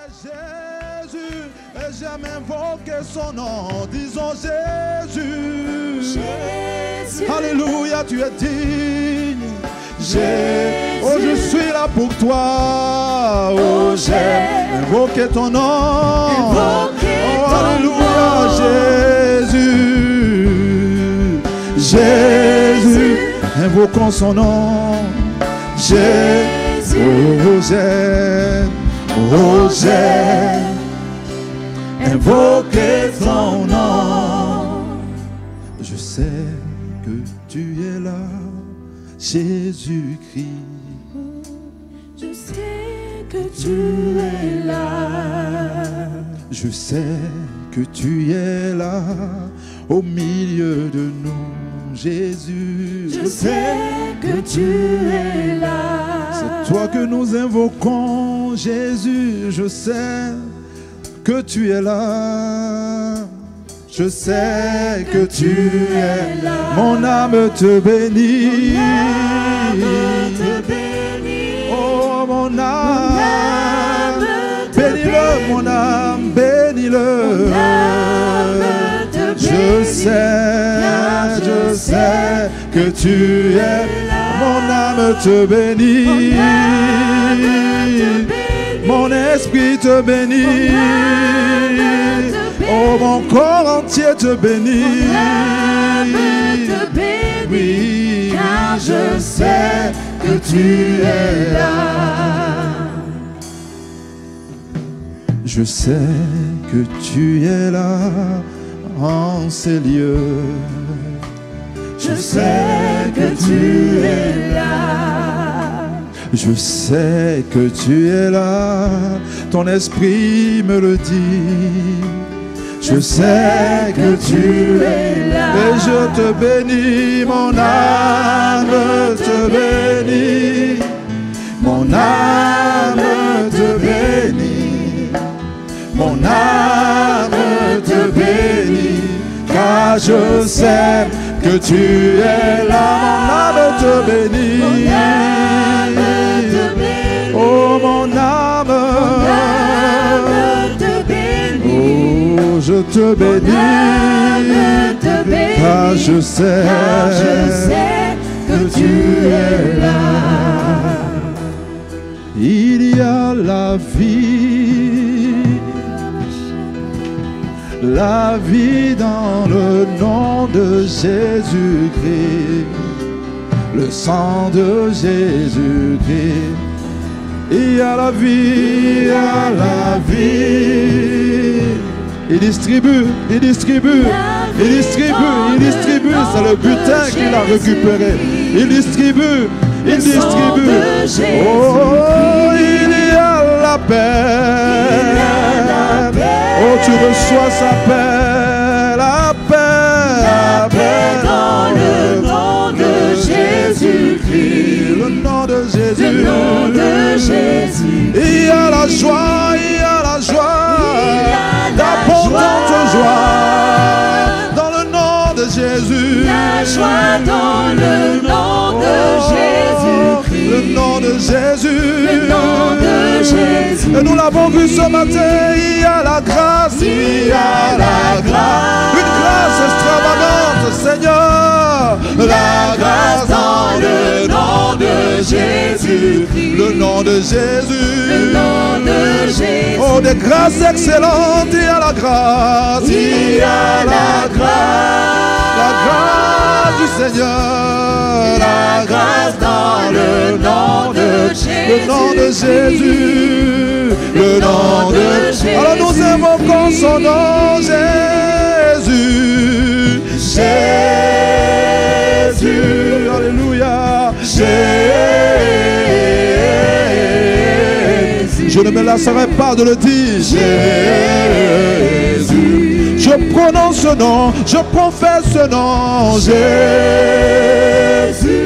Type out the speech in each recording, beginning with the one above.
Jésus, et j'aime invoquer son nom. Disons Jésus. Jésus. Alléluia, tu es digne. Oh, je suis là pour toi. Oh, j'aime invoquer ton nom. Alléluia, Jésus. Jésus, invoquons son nom. Jésus, oh, j'aime. Oh, j'aime invoquer ton nom. Je sais que tu es là, Jésus-Christ. Je sais que tu es là. Je sais que tu es là, au milieu de nous, Jésus. Je sais que tu es là. C'est toi que nous invoquons, Jésus. Je sais que tu es là. Je sais que tu es là. Mon âme te bénit. Oh, mon âme, bénis-le, mon âme, bénis-le. Je sais que tu es là. Mon âme te bénit. Mon esprit te bénit. Oh, mon corps entier te bénit. Oui, car je sais que tu es là. Je sais que tu es là en ces lieux. Je sais que tu es là. Je sais que tu es là. Ton esprit me le dit. Je sais que tu es là. Et je te bénis, mon âme te bénit. Mon âme te bénit. Mon âme te bénit. Car je sais que tu es là. Mon âme te bénit. Oh, mon âme te bénit. Oh, je te bénis. Car je sais que tu es là. Il y a la vie dans le nom de Jésus-Christ, le sang de Jésus-Christ. Il y a la vie, il y a la vie. Il distribue, il distribue, il distribue, il distribue. C'est le butin qu'il a récupéré. Il distribue, il distribue. Oh, il y a la paix. Oh, tu reçois sa paix, la paix dans le nom de Jésus-Christ, le nom de Jésus, le nom de Jésus. Il y a la joie, il y a la joie, d'abondante joie dans le nom de Jésus, la joie dans le nom de Jésus-Christ, le nom de Jésus, le nom de Jésus. Et nous l'avons vu ce matin, il y a la grâce, il y a la grâce, une grâce extravagante, Seigneur, la grâce dans le nom de Jésus-Christ, le nom de Jésus, le nom de Jésus. Oh, des grâces excellentes, il y a la grâce, il y a la grâce du Seigneur, la grâce dans le nom de Jésus, le nom de Jésus, le nom de Jésus. Alors nous invoquons son nom, Jésus, Jésus, alléluia, Jésus. Je ne me lasserai pas de le dire, Jésus. Je prononce ce nom, je professe ce nom, Jésus.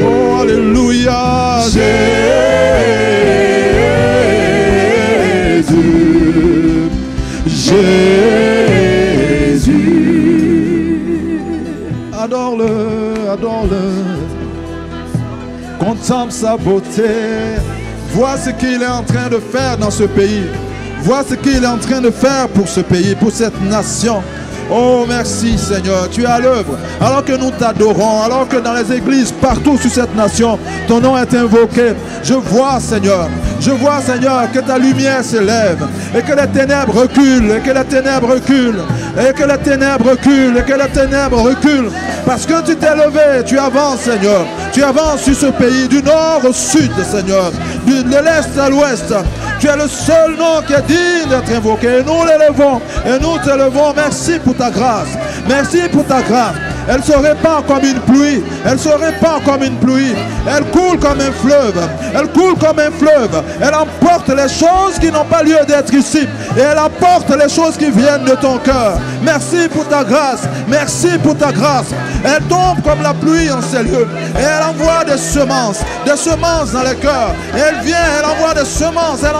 Oh, alléluia, Jésus, Jésus. Adore-le, adore-le. Contemple sa beauté. Vois ce qu'il est en train de faire dans ce pays. Vois ce qu'il est en train de faire pour ce pays, pour cette nation. Oh, merci Seigneur, tu es à l'œuvre. Alors que nous t'adorons, alors que dans les églises, partout sur cette nation, ton nom est invoqué. Je vois Seigneur, que ta lumière s'élève et que les ténèbres reculent, et que les ténèbres reculent, et que les ténèbres reculent, et que les ténèbres reculent. Parce que tu t'es levé, tu avances Seigneur. Tu avances sur ce pays du nord au sud Seigneur, de l'est à l'ouest. Tu es le seul nom qui est digne d'être invoqué. Et nous l'élevons et nous te levons. Merci pour ta grâce. Merci pour ta grâce. Elle se répand comme une pluie. Elle se répand comme une pluie. Elle coule comme un fleuve. Elle coule comme un fleuve. Elle emporte les choses qui n'ont pas lieu d'être ici. Et elle emporte les choses qui viennent de ton cœur. Merci pour ta grâce. Merci pour ta grâce. Elle tombe comme la pluie en ces lieux. Et elle envoie des semences dans les cœurs. Et elle vient, elle envoie des semences. Elle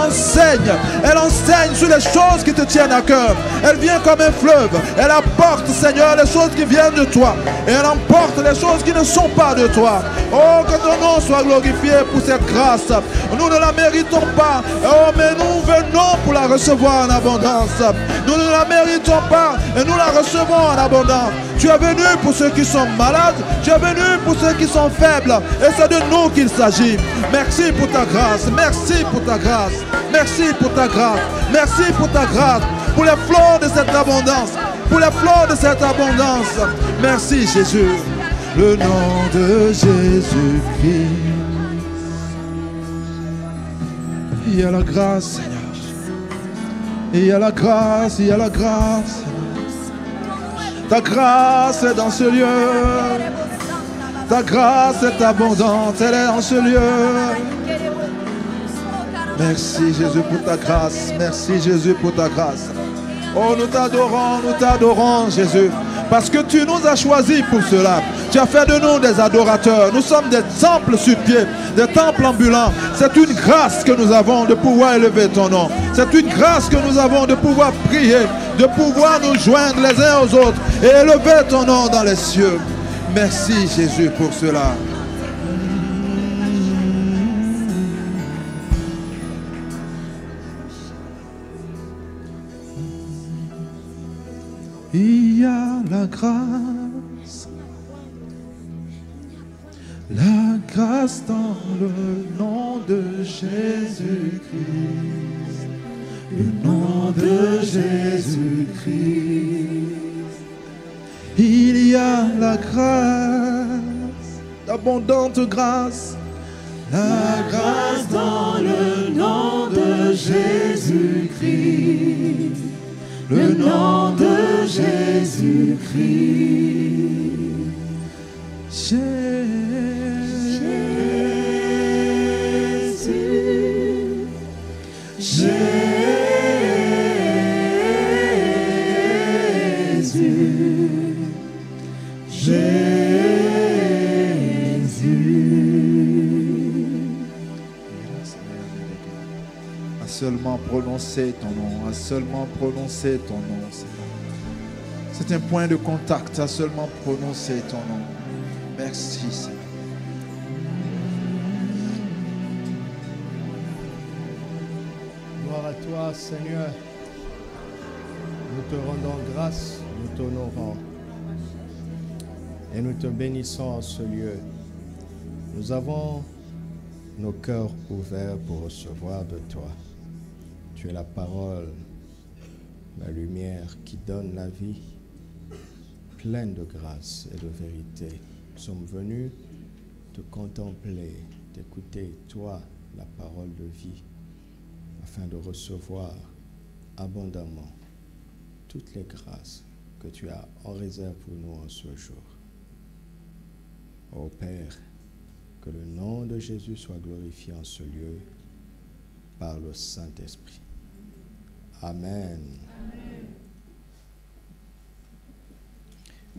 enseigne sur les choses qui te tiennent à cœur. Elle vient comme un fleuve. Elle apporte, Seigneur, les choses qui viennent de toi. Et elle emporte les choses qui ne sont pas de toi. Oh, que ton nom soit glorifié pour cette grâce. Nous ne la méritons pas. Oh, mais nous venons pour la recevoir en abondance. Nous ne la méritons pas et nous la recevons en abondance. Tu es venu pour ceux qui sont malades. Tu es venu pour ceux qui sont faibles. Et c'est de nous qu'il s'agit. Merci pour ta grâce. Merci pour ta grâce. Merci pour ta grâce. Merci pour ta grâce. Pour les fleurs de cette abondance. Pour les fleurs de cette abondance. Merci Jésus. Le nom de Jésus-Christ. Il y a la grâce, Seigneur. Il y a la grâce, il y a la grâce. Ta grâce est dans ce lieu. Ta grâce est abondante, elle est dans ce lieu. Merci Jésus pour ta grâce. Merci Jésus pour ta grâce. Oh, nous t'adorons Jésus. Parce que tu nous as choisis pour cela. Tu as fait de nous des adorateurs. Nous sommes des temples sur pied, des temples ambulants. C'est une grâce que nous avons de pouvoir élever ton nom. C'est une grâce que nous avons de pouvoir prier, de pouvoir nous joindre les uns aux autres et élever ton nom dans les cieux. Merci Jésus pour cela. Il y a la grâce dans le nom de Jésus-Christ, le nom de Jésus-Christ. Il y a la grâce, l'abondante grâce, la grâce dans le nom de Jésus-Christ. Le nom de Jésus-Christ. Seulement prononcer ton nom, à seulement prononcer ton nom, Seigneur. C'est un point de contact, à seulement prononcer ton nom. Merci, Seigneur. Gloire à toi, Seigneur. Nous te rendons grâce, nous t'honorons et nous te bénissons en ce lieu. Nous avons nos cœurs ouverts pour recevoir de toi. Tu es la parole, la lumière qui donne la vie, pleine de grâce et de vérité. Nous sommes venus te contempler, d'écouter, toi, la parole de vie, afin de recevoir abondamment toutes les grâces que tu as en réserve pour nous en ce jour. Ô Père, que le nom de Jésus soit glorifié en ce lieu par le Saint-Esprit. Amen. Amen.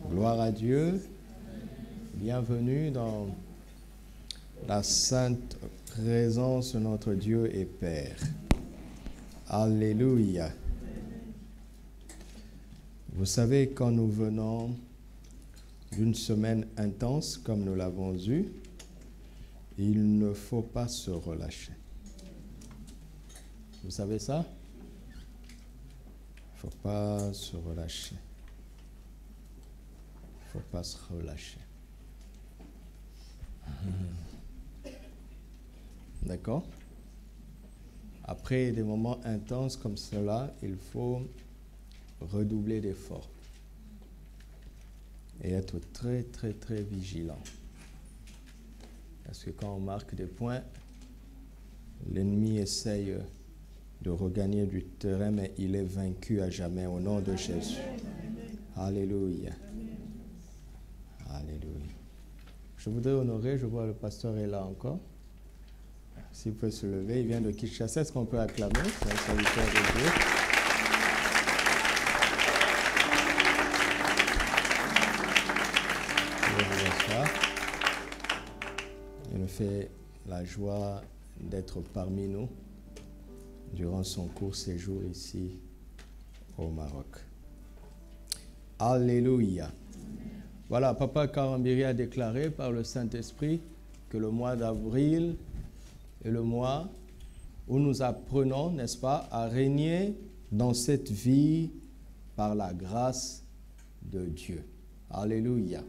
Gloire à Dieu. Bienvenue dans la sainte présence de notre Dieu et Père. Alléluia. Vous savez, quand nous venons d'une semaine intense comme nous l'avons eue, il ne faut pas se relâcher. Vous savez ça? Il ne faut pas se relâcher. Il ne faut pas se relâcher. D'accord? Après des moments intenses comme cela, il faut redoubler d'efforts et être très, très, très vigilant. Parce que quand on marque des points, l'ennemi essaye de regagner du terrain, mais il est vaincu à jamais au nom de Jésus. Alléluia. Alléluia. Je voudrais honorer, je vois le pasteur est là encore. S'il peut se lever, il vient de Kinshasa. Est-ce qu'on peut acclamer? C'est un serviteur de Dieu. Il me fait la joie d'être parmi nous durant son court séjour ici au Maroc. Alléluia. Voilà, Papa Karambiri a déclaré par le Saint-Esprit que le mois d'avril est le mois où nous apprenons, n'est-ce pas, à régner dans cette vie par la grâce de Dieu. Alléluia.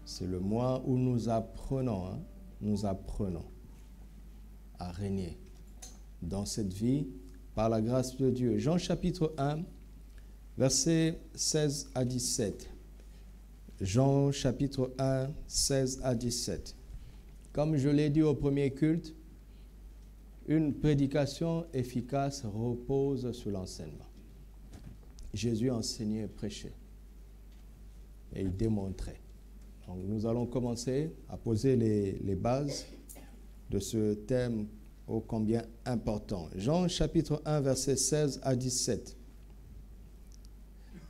C'est le mois où nous apprenons à régner dans cette vie par la grâce de Dieu. Jean chapitre 1, versets 16 à 17. Jean chapitre 1, 16 à 17. Comme je l'ai dit au premier culte, une prédication efficace repose sur l'enseignement. Jésus enseignait et prêchait. Et il démontrait. Donc nous allons commencer à poser les bases de ce thème ô combien important. Jean chapitre 1, versets 16 à 17.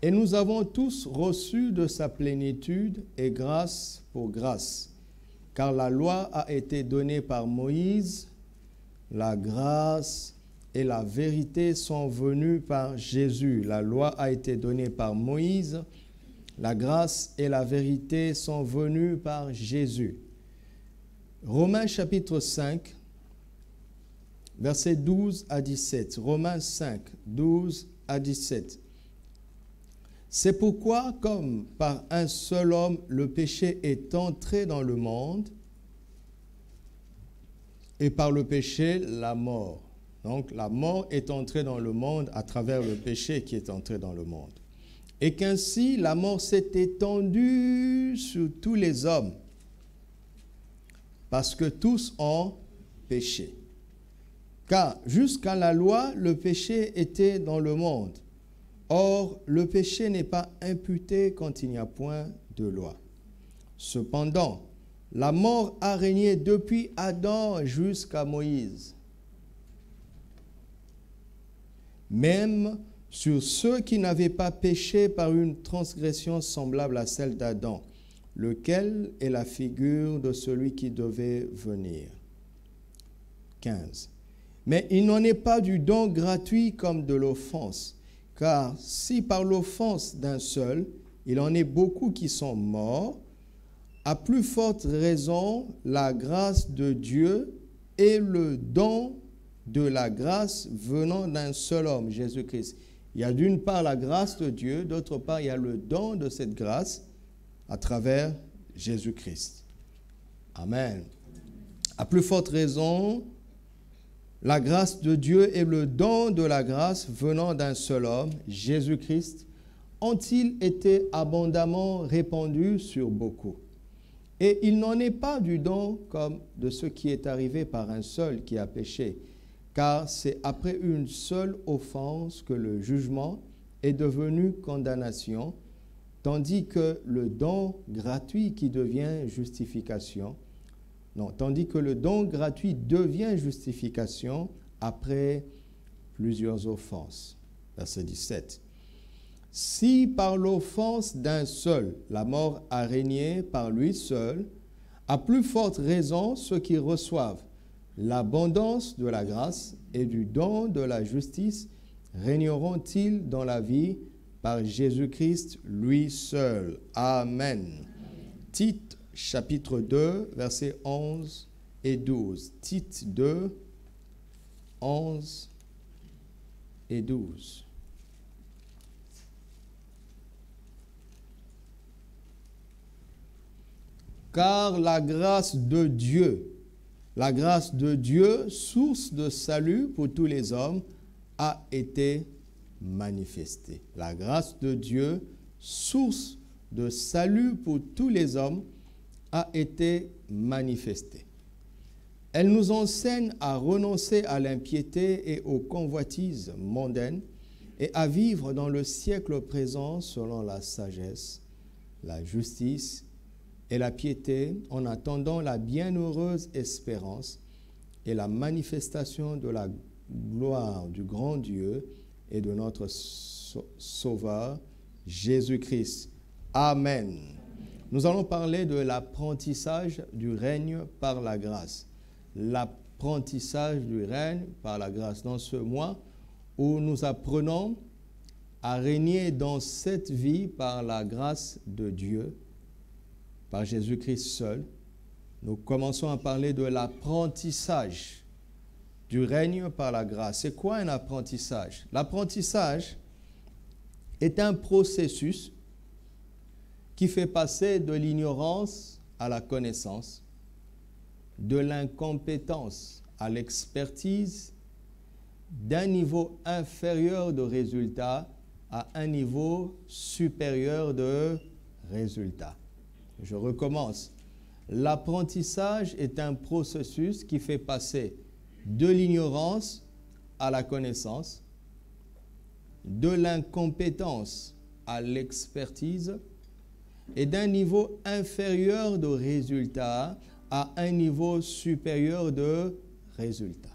Et nous avons tous reçu de sa plénitude et grâce pour grâce, car la loi a été donnée par Moïse, la grâce et la vérité sont venues par Jésus. La loi a été donnée par Moïse, la grâce et la vérité sont venues par Jésus. Romains chapitre 5, versets 12 à 17. Romains 5, 12 à 17. C'est pourquoi, comme par un seul homme, le péché est entré dans le monde, et par le péché, la mort. Donc, la mort est entrée dans le monde à travers le péché qui est entré dans le monde. Et qu'ainsi, la mort s'est étendue sur tous les hommes, parce que tous ont péché. Car jusqu'à la loi, le péché était dans le monde. Or, le péché n'est pas imputé quand il n'y a point de loi. Cependant, la mort a régné depuis Adam jusqu'à Moïse, même sur ceux qui n'avaient pas péché par une transgression semblable à celle d'Adam, lequel est la figure de celui qui devait venir. 15. Mais il n'en est pas du don gratuit comme de l'offense, car si par l'offense d'un seul, il en est beaucoup qui sont morts, à plus forte raison, la grâce de Dieu et le don de la grâce venant d'un seul homme, Jésus-Christ. Il y a d'une part la grâce de Dieu, d'autre part il y a le don de cette grâce à travers Jésus-Christ. Amen. À plus forte raison, la grâce de Dieu et le don de la grâce venant d'un seul homme, Jésus-Christ, ont-ils été abondamment répandus sur beaucoup. Et il n'en est pas du don comme de ce qui est arrivé par un seul qui a péché, car c'est après une seule offense que le jugement est devenu condamnation, tandis que le don gratuit qui devient justification, tandis que le don gratuit devient justification après plusieurs offenses. Verset 17. Si par l'offense d'un seul, la mort a régné par lui seul, à plus forte raison, ceux qui reçoivent l'abondance de la grâce et du don de la justice régneront-ils dans la vie par Jésus-Christ, lui seul. Amen. Tite, chapitre 2, versets 11 et 12. Tite 2, 11 et 12. Car la grâce de Dieu, source de salut pour tous les hommes, a été manifestée. La grâce de Dieu, source de salut pour tous les hommes, a été manifestée. Elle nous enseigne à renoncer à l'impiété et aux convoitises mondaines et à vivre dans le siècle présent selon la sagesse, la justice et la piété, en attendant la bienheureuse espérance et la manifestation de la gloire du grand Dieu et de notre Sauveur, Jésus-Christ. Amen. Nous allons parler de l'apprentissage du règne par la grâce. L'apprentissage du règne par la grâce. Dans ce mois où nous apprenons à régner dans cette vie par la grâce de Dieu, par Jésus-Christ seul, nous commençons à parler de l'apprentissage du règne par la grâce. C'est quoi un apprentissage? L'apprentissage est un processus qui fait passer de l'ignorance à la connaissance, de l'incompétence à l'expertise, d'un niveau inférieur de résultat à un niveau supérieur de résultat. Je recommence. L'apprentissage est un processus qui fait passer de l'ignorance à la connaissance, de l'incompétence à l'expertise et d'un niveau inférieur de résultat à un niveau supérieur de résultat.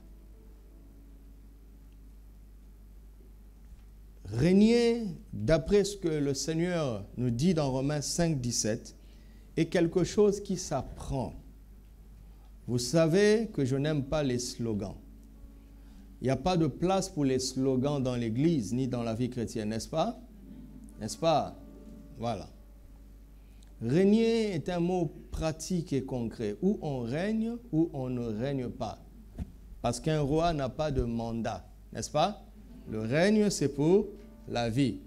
Régner, d'après ce que le Seigneur nous dit dans Romains 5, 17, est quelque chose qui s'apprend. Vous savez que je n'aime pas les slogans. Il n'y a pas de place pour les slogans dans l'Église ni dans la vie chrétienne, n'est-ce pas? N'est-ce pas? Voilà. Régner est un mot pratique et concret. Ou on règne ou on ne règne pas. Parce qu'un roi n'a pas de mandat, n'est-ce pas? Le règne, c'est pour la vie.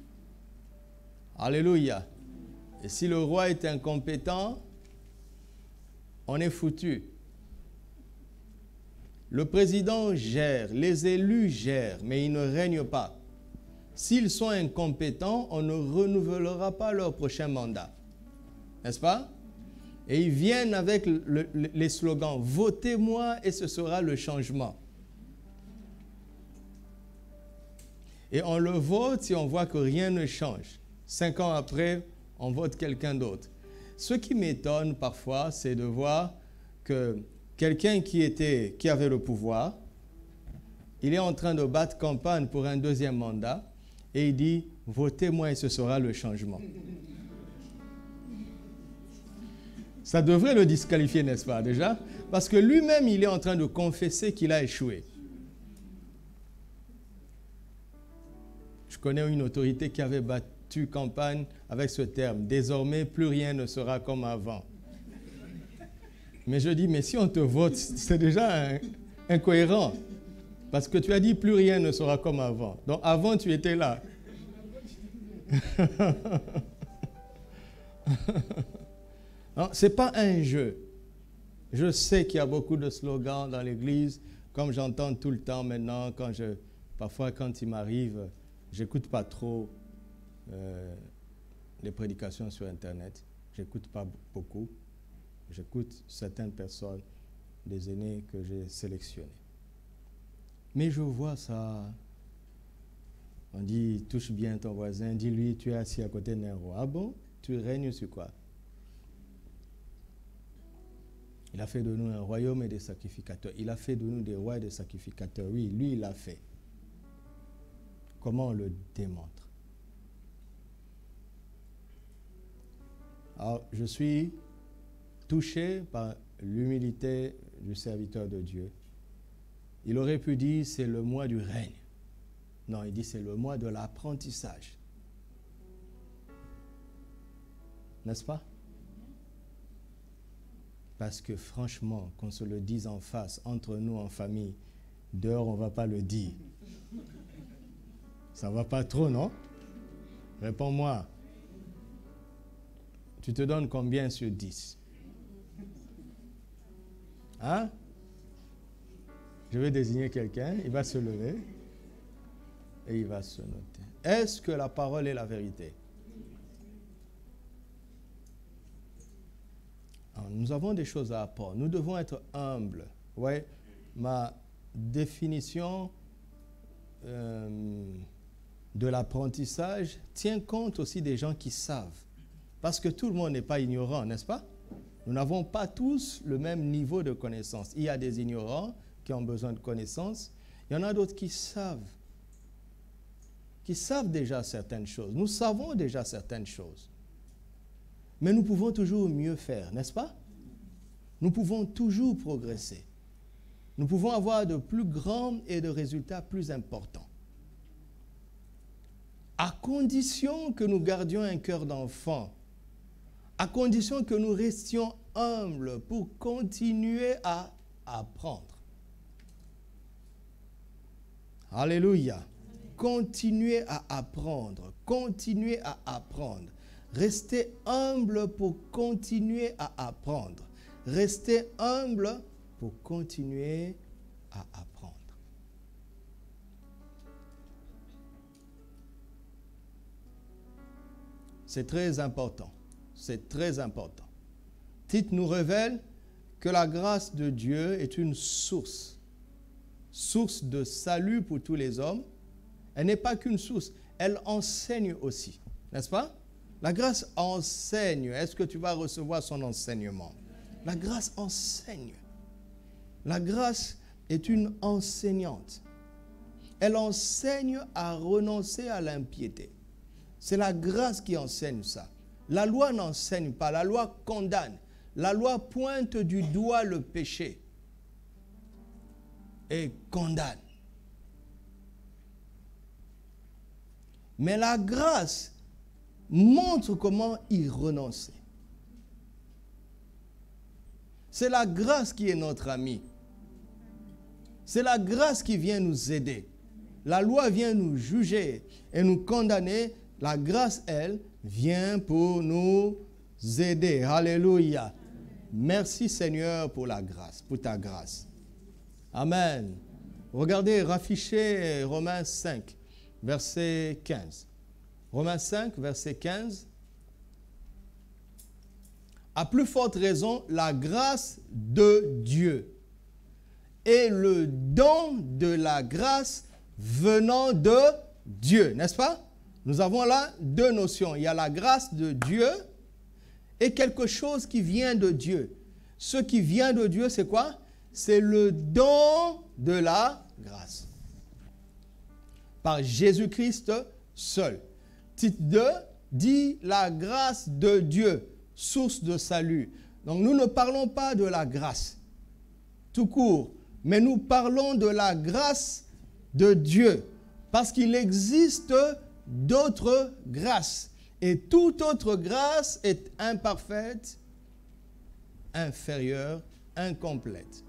Alléluia. Et si le roi est incompétent, on est foutu. Le président gère, les élus gèrent, mais ils ne règnent pas. S'ils sont incompétents, on ne renouvellera pas leur prochain mandat. N'est-ce pas? Et ils viennent avec les slogans « Votez-moi et ce sera le changement ». Et on le vote si on voit que rien ne change. 5 ans après, on vote quelqu'un d'autre. Ce qui m'étonne parfois, c'est de voir que quelqu'un qui avait le pouvoir, il est en train de battre campagne pour un deuxième mandat et il dit « Votez-moi et ce sera le changement ». Ça devrait le disqualifier, n'est-ce pas, déjà? Parce que lui-même, il est en train de confesser qu'il a échoué. Je connais une autorité qui avait battu campagne avec ce terme. Désormais, plus rien ne sera comme avant. Mais je dis, mais si on te vote, c'est déjà incohérent. Parce que tu as dit, plus rien ne sera comme avant. Donc, avant, tu étais là. Ce n'est pas un jeu. Je sais qu'il y a beaucoup de slogans dans l'Église, comme j'entends tout le temps maintenant, parfois quand il m'arrive, j'écoute pas trop les prédications sur Internet. J'écoute pas beaucoup. J'écoute certaines personnes, des aînés que j'ai sélectionnés. Mais je vois ça. On dit, touche bien ton voisin, dis-lui, tu es assis à côté d'un roi. Ah bon? Tu règnes sur quoi? Il a fait de nous un royaume et des sacrificateurs. Il a fait de nous des rois et des sacrificateurs. Oui, lui, il l'a fait. Comment on le démontre? Alors, je suis touché par l'humilité du serviteur de Dieu. Il aurait pu dire, c'est le mois du règne. Non, il dit, c'est le mois de l'apprentissage. N'est-ce pas? Parce que franchement, qu'on se le dise en face, entre nous en famille, dehors, on ne va pas le dire. Ça ne va pas trop, non? Réponds-moi. Tu te donnes combien sur 10? Hein? Je vais désigner quelqu'un, il va se lever et il va se noter. Est-ce que la parole est la vérité? Alors, nous avons des choses à apprendre. Nous devons être humbles. Ouais, ma définition de l'apprentissage tient compte aussi des gens qui savent. Parce que tout le monde n'est pas ignorant, n'est-ce pas? Nous n'avons pas tous le même niveau de connaissance. Il y a des ignorants qui ont besoin de connaissances. Il y en a d'autres qui savent déjà certaines choses. Nous savons déjà certaines choses. Mais nous pouvons toujours mieux faire, n'est-ce pas? Nous pouvons toujours progresser. Nous pouvons avoir de plus grands et de résultats plus importants. À condition que nous gardions un cœur d'enfant, à condition que nous restions humbles pour continuer à apprendre. Alléluia. Continuez à apprendre. Continuez à apprendre. Restez humble pour continuer à apprendre. Restez humble pour continuer à apprendre. C'est très important. C'est très important. Tite nous révèle que la grâce de Dieu est une source de salut pour tous les hommes. Elle n'est pas qu'une source, elle enseigne aussi, n'est-ce pas? La grâce enseigne. Est-ce que tu vas recevoir son enseignement? La grâce enseigne. La grâce est une enseignante. Elle enseigne à renoncer à l'impiété. C'est la grâce qui enseigne ça. La loi n'enseigne pas, la loi condamne. La loi pointe du doigt le péché et condamne. Mais la grâce montre comment y renoncer. C'est la grâce qui est notre ami. C'est la grâce qui vient nous aider. La loi vient nous juger et nous condamner. La grâce, elle, vient pour nous aider. Alléluia. Merci Seigneur pour la grâce, pour ta grâce. Amen. Regardez, raffichez Romains 5, verset 15. Romains 5, verset 15. À plus forte raison, la grâce de Dieu et le don de la grâce venant de Dieu, n'est-ce pas? Nous avons là deux notions. Il y a la grâce de Dieu et quelque chose qui vient de Dieu. Ce qui vient de Dieu, c'est quoi? C'est le don de la grâce. Par Jésus-Christ seul. Tite 2 dit la grâce de Dieu, source de salut. Donc nous ne parlons pas de la grâce, tout court, mais nous parlons de la grâce de Dieu. Parce qu'il existe d'autres grâces. Et toute autre grâce est imparfaite, inférieure, incomplète.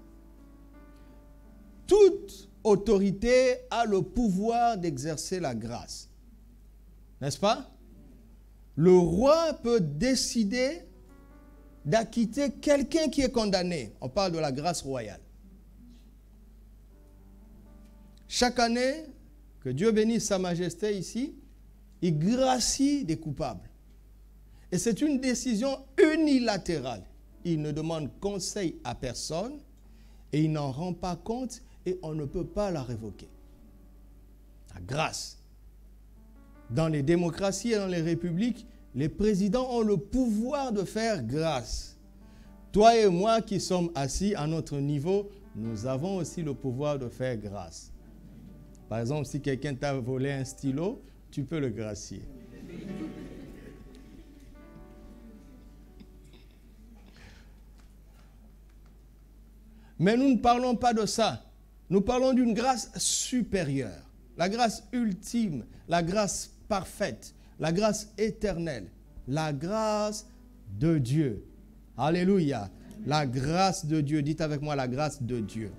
Toute autorité a le pouvoir d'exercer la grâce. N'est-ce pas? Le roi peut décider d'acquitter quelqu'un qui est condamné. On parle de la grâce royale. Chaque année, que Dieu bénisse Sa Majesté ici, il gracie des coupables. Et c'est une décision unilatérale. Il ne demande conseil à personne et il n'en rend pas compte et on ne peut pas la révoquer. La grâce. Dans les démocraties et dans les républiques, les présidents ont le pouvoir de faire grâce. Toi et moi qui sommes assis à notre niveau, nous avons aussi le pouvoir de faire grâce. Par exemple, si quelqu'un t'a volé un stylo, tu peux le gracier. Mais nous ne parlons pas de ça. Nous parlons d'une grâce supérieure. La grâce ultime, la grâce parfaite, la grâce éternelle, la grâce de Dieu. Alléluia. La grâce de Dieu. Dites avec moi la grâce de Dieu.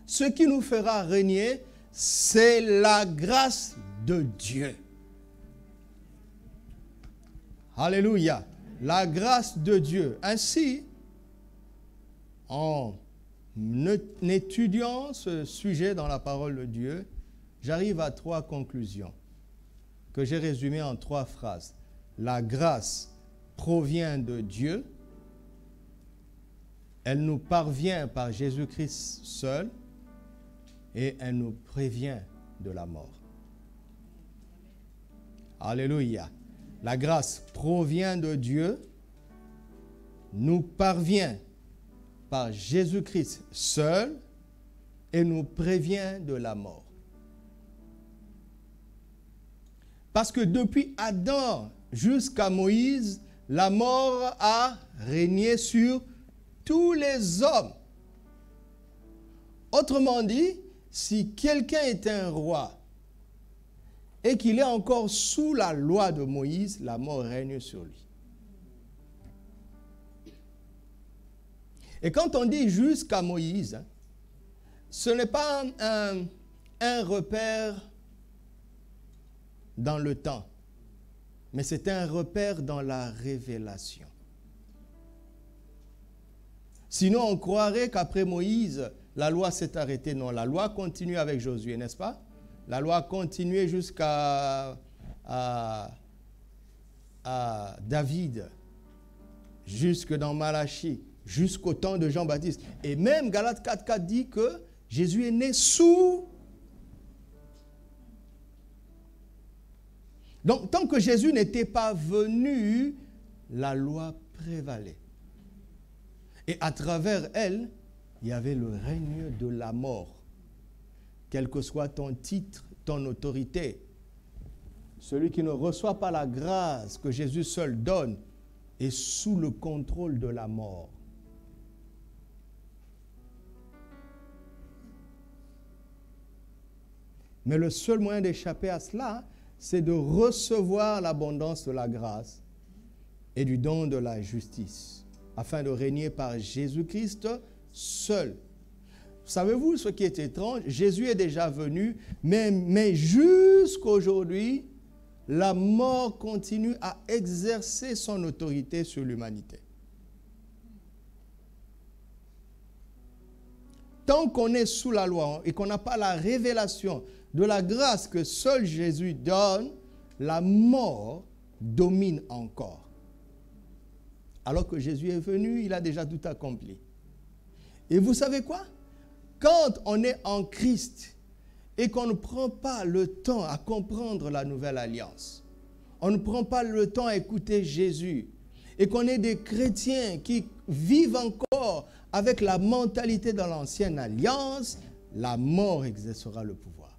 Ce qui nous fera régner, c'est la grâce de Dieu. Alléluia. La grâce de Dieu. Ainsi, en étudiant ce sujet dans la parole de Dieu, j'arrive à 3 conclusions que j'ai résumées en 3 phrases. La grâce provient de Dieu, elle nous parvient par Jésus-Christ seul et elle nous prévient de la mort. Alléluia. La grâce provient de Dieu, nous parvient par Jésus-Christ seul et nous prévient de la mort. Parce que depuis Adam jusqu'à Moïse, la mort a régné sur tous les hommes. Autrement dit, si quelqu'un est un roi et qu'il est encore sous la loi de Moïse, la mort règne sur lui. Et quand on dit jusqu'à Moïse, ce n'est pas un repère dans le temps, mais c'est un repère dans la révélation. Sinon, on croirait qu'après Moïse, la loi s'est arrêtée. Non, la loi continue avec Josué, n'est-ce pas? La loi continuait jusqu'à David, jusque dans Malachie, jusqu'au temps de Jean-Baptiste. Et même Galates 4.4 dit que Jésus est né sous. Donc, tant que Jésus n'était pas venu, la loi prévalait. Et à travers elle, il y avait le règne de la mort. Quel que soit ton titre, ton autorité, celui qui ne reçoit pas la grâce que Jésus seul donne est sous le contrôle de la mort. Mais le seul moyen d'échapper à cela, c'est de recevoir l'abondance de la grâce et du don de la justice, afin de régner par Jésus-Christ seul. Savez-vous ce qui est étrange? Jésus est déjà venu, mais jusqu'aujourd'hui, la mort continue à exercer son autorité sur l'humanité. Tant qu'on est sous la loi et qu'on n'a pas la révélation de la grâce que seul Jésus donne, la mort domine encore. Alors que Jésus est venu, il a déjà tout accompli. Et vous savez quoi? Quand on est en Christ et qu'on ne prend pas le temps à comprendre la nouvelle alliance, on ne prend pas le temps à écouter Jésus, et qu'on est des chrétiens qui vivent encore avec la mentalité de l'ancienne alliance, la mort exercera le pouvoir.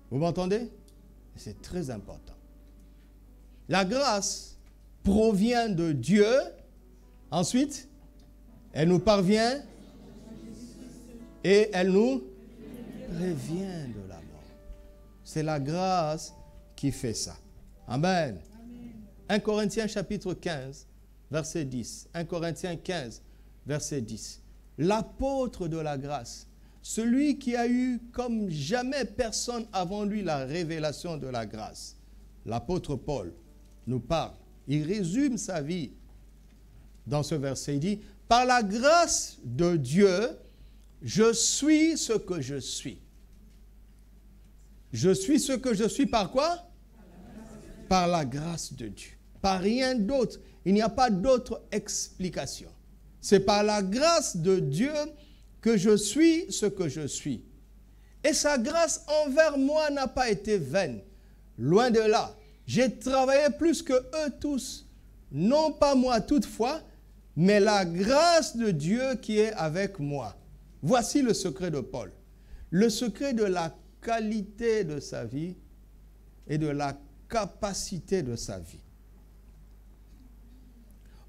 Vous m'entendez? C'est très important. La grâce provient de Dieu. Ensuite, elle nous parvient et elle nous prévient de la mort. C'est la grâce qui fait ça. Amen. 1 Corinthiens chapitre 15, verset 10. 1 Corinthiens 15, verset 10. L'apôtre de la grâce, celui qui a eu comme jamais personne avant lui la révélation de la grâce, l'apôtre Paul nous parle. Il résume sa vie dans ce verset. Il dit, par la grâce de Dieu, je suis ce que je suis. Je suis ce que je suis par quoi? Par la grâce de Dieu. Par rien d'autre. Il n'y a pas d'autre explication. C'est par la grâce de Dieu que je suis ce que je suis. Et sa grâce envers moi n'a pas été vaine. Loin de là. J'ai travaillé plus que eux tous. Non pas moi toutefois, mais la grâce de Dieu qui est avec moi. Voici le secret de Paul. Le secret de la qualité de sa vie et de la capacité de sa vie.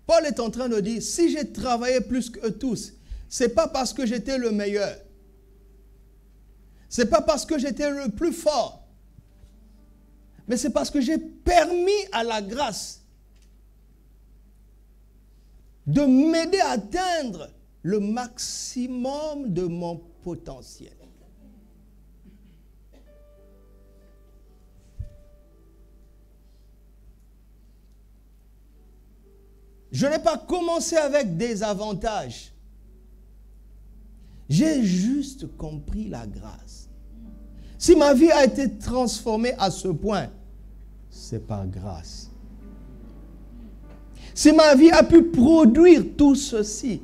Paul est en train de dire, si j'ai travaillé plus qu'eux tous, ce n'est pas parce que j'étais le meilleur. Ce n'est pas parce que j'étais le plus fort. Mais c'est parce que j'ai permis à la grâce de m'aider à atteindre le maximum de mon potentiel. Je n'ai pas commencé avec des avantages. J'ai juste compris la grâce. Si ma vie a été transformée à ce point, c'est par grâce. Si ma vie a pu produire tout ceci,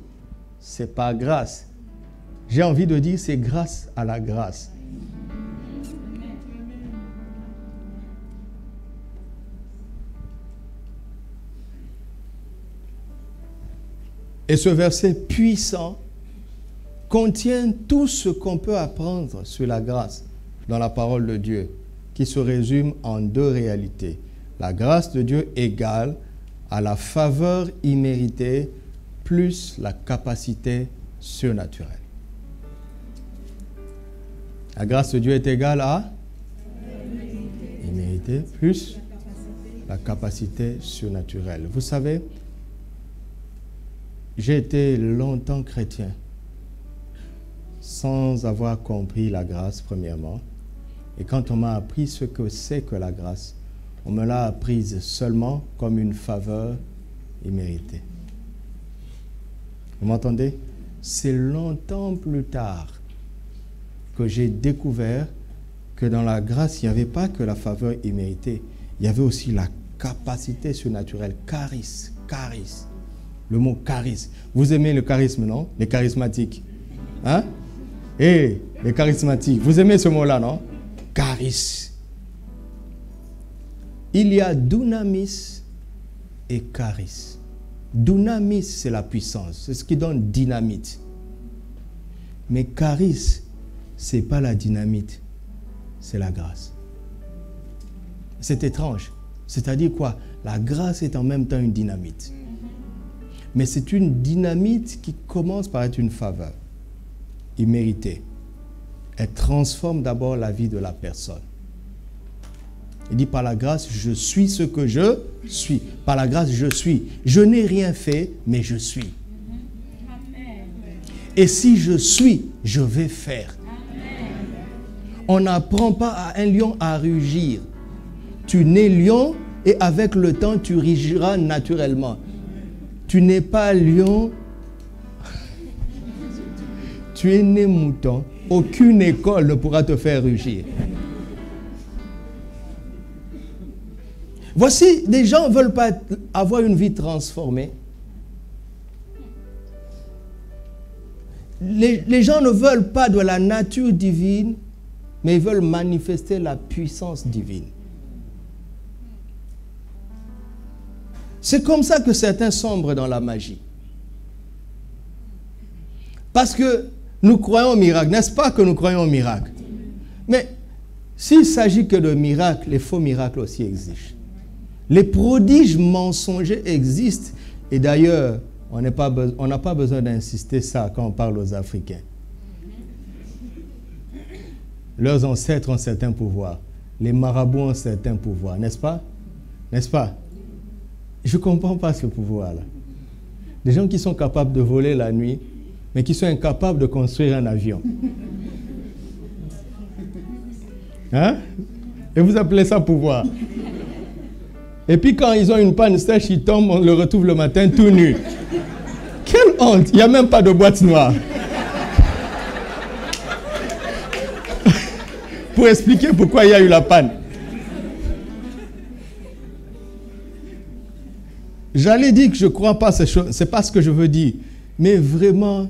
c'est par grâce. J'ai envie de dire, c'est grâce à la grâce. Et ce verset puissant contient tout ce qu'on peut apprendre sur la grâce dans la parole de Dieu, qui se résume en deux réalités. La grâce de Dieu égale à la faveur imméritée plus la capacité surnaturelle. La grâce de Dieu est égale à imméritée plus la capacité surnaturelle. Vous savez, j'ai été longtemps chrétien sans avoir compris la grâce premièrement. Et quand on m'a appris ce que c'est que la grâce, on me l'a apprise seulement comme une faveur imméritée. Vous m'entendez? C'est longtemps plus tard que j'ai découvert que dans la grâce, il n'y avait pas que la faveur imméritée, il y avait aussi la capacité surnaturelle, charisme. Le mot charisme. Vous aimez le charisme, non? Les charismatiques. Hein? Les charismatiques. Vous aimez ce mot-là, non? Charisme. Il y a dunamis et charisme. Dunamis, c'est la puissance. C'est ce qui donne dynamite. Mais charisme, ce n'est pas la dynamite. C'est la grâce. C'est étrange. C'est-à-dire quoi? La grâce est en même temps une dynamite. Mais c'est une dynamite qui commence par être une faveur imméritée. Elle transforme d'abord la vie de la personne. Il dit par la grâce, je suis ce que je suis. Par la grâce, je suis. Je n'ai rien fait, mais je suis. Et si je suis, je vais faire. On n'apprend pas à un lion à rugir. Tu nais lion et avec le temps, tu rugiras naturellement. Tu n'es pas lion, tu es né mouton. Aucune école ne pourra te faire rugir. Voici, des gens ne veulent pas avoir une vie transformée. Les gens ne veulent pas de la nature divine, mais ils veulent manifester la puissance divine. C'est comme ça que certains sombrent dans la magie. Parce que nous croyons au miracle. N'est-ce pas que nous croyons au miracle? Mais s'il s'agit que de miracles, les faux miracles aussi existent. Les prodiges mensongers existent. Et d'ailleurs, on n'a pas besoin d'insister ça quand on parle aux Africains. Leurs ancêtres ont certains pouvoirs. Les marabouts ont certains pouvoirs. N'est-ce pas? N'est-ce pas? Je ne comprends pas ce pouvoir-là. Des gens qui sont capables de voler la nuit, mais qui sont incapables de construire un avion. Hein? Et vous appelez ça pouvoir. Et puis quand ils ont une panne sèche, ils tombent, on le retrouve le matin tout nu. Quelle honte! Il n'y a même pas de boîte noire. Pour expliquer pourquoi il y a eu la panne. J'allais dire que je ne crois pas ces choses, ce n'est pas ce que je veux dire. Mais vraiment,